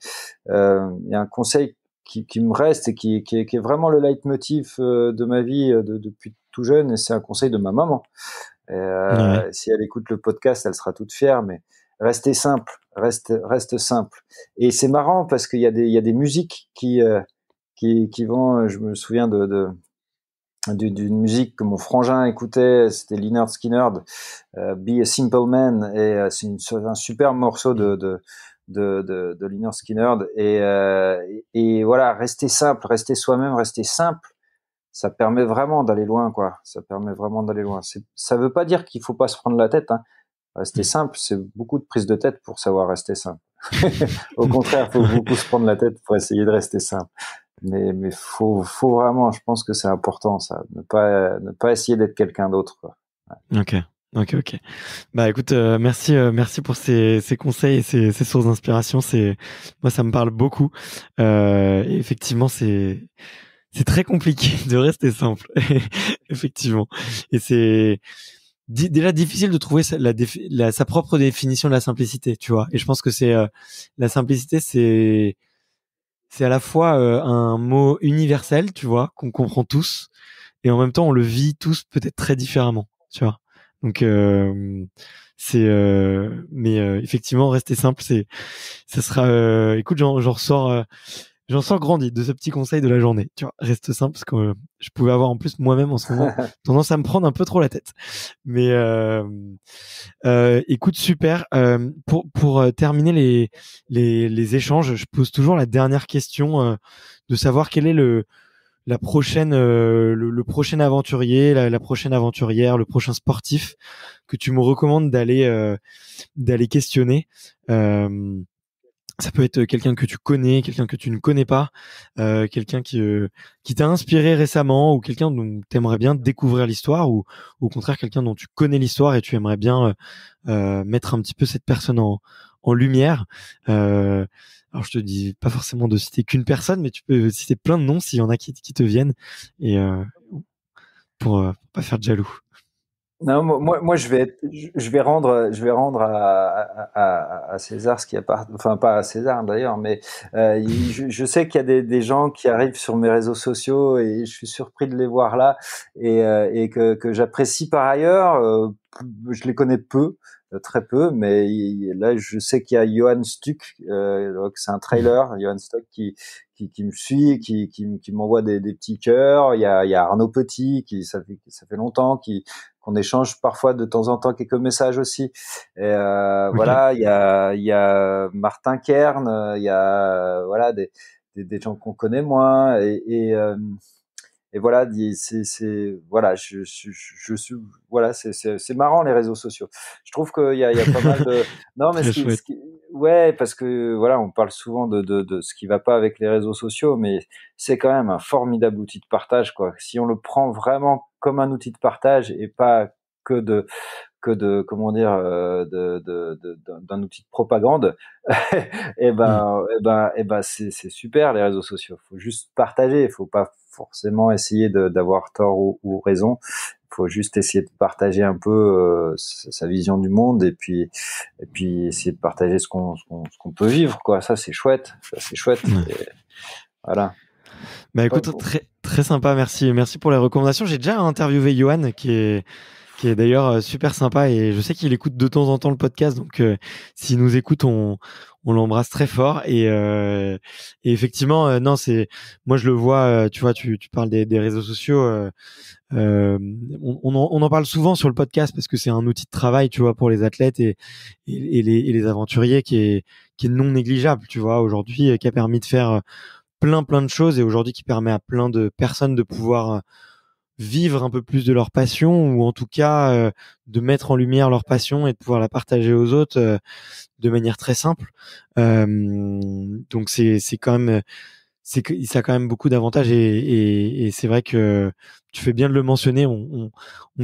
il y a un conseil qui me reste et qui est vraiment le leitmotiv de ma vie depuis tout jeune. Et c'est un conseil de ma maman. Ouais. Si elle écoute le podcast, elle sera toute fière. Mais restez simple, reste simple. Et c'est marrant parce qu'il y a des musiques qui qui vont. Je me souviens d'une musique que mon frangin écoutait, c'était Lynyrd Skynyrd, Be a Simple Man, et c'est un super morceau de Lynyrd Skynyrd, et voilà, rester simple, rester soi-même, rester simple, ça permet vraiment d'aller loin, quoi. Ça permet vraiment d'aller loin. Ça veut pas dire qu'il faut pas se prendre la tête, hein. Rester simple, c'est beaucoup de prise de tête pour savoir rester simple. Au contraire, faut beaucoup se prendre la tête pour essayer de rester simple. Mais faut vraiment, je pense que c'est important, ça, ne pas essayer d'être quelqu'un d'autre, quoi. Ouais. Ok. Bah écoute, merci pour ces conseils et ces sources d'inspiration. Moi, ça me parle beaucoup. Et effectivement, c'est très compliqué de rester simple. Effectivement. Et c'est déjà difficile de trouver sa propre définition de la simplicité, tu vois. Et je pense que la simplicité, c'est à la fois un mot universel, tu vois, qu'on comprend tous, et en même temps on le vit tous peut-être très différemment, tu vois. Donc mais effectivement rester simple, ça sera écoute, j'en sors grandi de ce petit conseil de la journée, tu vois. Reste simple, parce que je pouvais avoir en plus moi-même en ce moment tendance à me prendre un peu trop la tête. Mais écoute, super. Pour terminer les échanges, je pose toujours la dernière question, de savoir quel est la prochaine le prochain aventurier, la prochaine aventurière, le prochain sportif que tu me recommandes d'aller questionner. Ça peut être quelqu'un que tu connais, quelqu'un que tu ne connais pas, quelqu'un qui t'a inspiré récemment, ou quelqu'un dont tu aimerais bien découvrir l'histoire, ou au contraire quelqu'un dont tu connais l'histoire et tu aimerais bien mettre un petit peu cette personne en lumière. Alors je te dis pas forcément de citer qu'une personne, mais tu peux citer plein de noms s'il y en a qui te viennent, et pour pas faire de jaloux. Non, moi, je vais rendre à César ce qui appartient, enfin pas à César d'ailleurs, mais je sais qu'il y a des gens qui arrivent sur mes réseaux sociaux, et je suis surpris de les voir là, et que j'apprécie par ailleurs. Je les connais peu, très peu, mais là je sais qu'il y a Johan Stuck, donc c'est un trailer, Johan Stuck qui me suit, qui m'envoie des petits cœurs. Il y a Arnaud Petit, ça fait longtemps qu'on échange parfois de temps en temps quelques messages aussi. Et Ok. voilà, il y a Martin Kern, il y a voilà des gens qu'on connaît moins, et voilà, voilà, je suis, voilà, c'est marrant les réseaux sociaux. Je trouve qu'il y a pas mal de, non, mais Très chouette. ouais, parce que voilà, on parle souvent de ce qui va pas avec les réseaux sociaux, mais c'est quand même un formidable outil de partage, quoi. Si on le prend vraiment comme un outil de partage, et pas que comment dire, d'un outil de propagande, Mm. et ben c'est super les réseaux sociaux. Faut juste partager, il faut pas forcément essayer d'avoir tort ou raison. Il faut juste essayer de partager un peu sa vision du monde, et puis essayer de partager ce qu'on peut vivre, quoi. Ça c'est chouette, Ouais. Et voilà. Bah Ouais, écoute, très très sympa, merci pour les recommandations. J'ai déjà interviewé Johan, qui est d'ailleurs super sympa, et je sais qu'il écoute de temps en temps le podcast, donc s'il nous écoute, on l'embrasse très fort, et effectivement, non, moi je le vois, tu vois, tu parles des réseaux sociaux, euh, on en parle souvent sur le podcast parce que c'est un outil de travail, tu vois, pour les athlètes, et les aventuriers, qui est non négligeable, tu vois, aujourd'hui, qui a permis de faire plein de choses, et aujourd'hui qui permet à plein de personnes de pouvoir vivre un peu plus de leur passion, ou en tout cas de mettre en lumière leur passion et de pouvoir la partager aux autres de manière très simple. Donc c'est quand même, ça a quand même beaucoup d'avantages, et c'est vrai que tu fais bien de le mentionner. On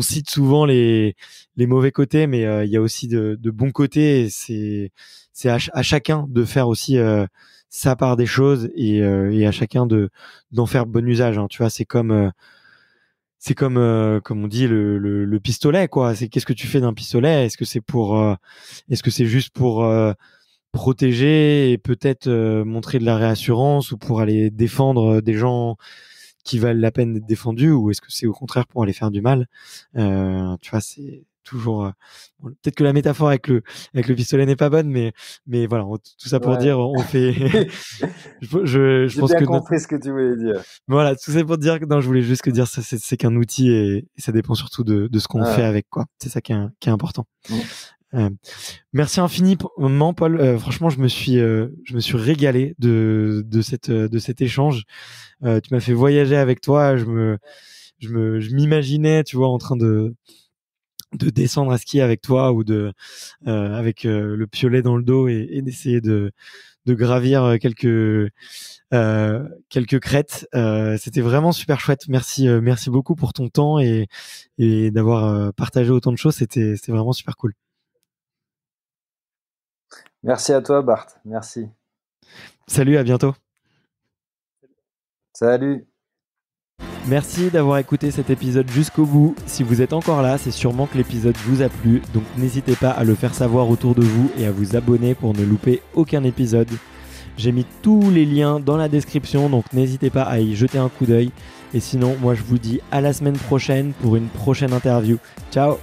cite souvent les mauvais côtés, mais il y a aussi de bons côtés, et c'est à chacun de faire aussi sa part des choses, et à chacun d'en faire bon usage, hein. Tu vois, comme on dit, le pistolet, quoi. C'est qu'est-ce que tu fais d'un pistolet? Est-ce que c'est juste pour protéger et peut-être montrer de la réassurance, ou pour aller défendre des gens qui valent la peine d'être défendus, ou est-ce que c'est au contraire pour aller faire du mal? Tu vois, toujours. Bon, peut-être que la métaphore avec le pistolet n'est pas bonne, mais voilà, tout ça pour dire, on fait. je pense bien que compris ce que tu voulais dire. Voilà, tout ça pour dire que non, je voulais juste que dire ça, c'est qu'un outil et ça dépend surtout de ce qu'on fait avec, quoi. C'est ça qui est important. Merci infiniment, Paul. Franchement, je me suis régalé de cet échange. Tu m'as fait voyager avec toi. Je m'imaginais, tu vois, en train de descendre à skier avec toi ou avec le piolet dans le dos et d'essayer de gravir quelques crêtes. C'était vraiment super chouette. Merci beaucoup pour ton temps et d'avoir partagé autant de choses. C'était vraiment super cool. Merci à toi, Bart. Merci. Salut, à bientôt. Salut. Merci d'avoir écouté cet épisode jusqu'au bout. Si vous êtes encore là, c'est sûrement que l'épisode vous a plu. Donc n'hésitez pas à le faire savoir autour de vous et à vous abonner pour ne louper aucun épisode. J'ai mis tous les liens dans la description, donc n'hésitez pas à y jeter un coup d'œil. Et sinon, moi je vous dis à la semaine prochaine pour une prochaine interview. Ciao!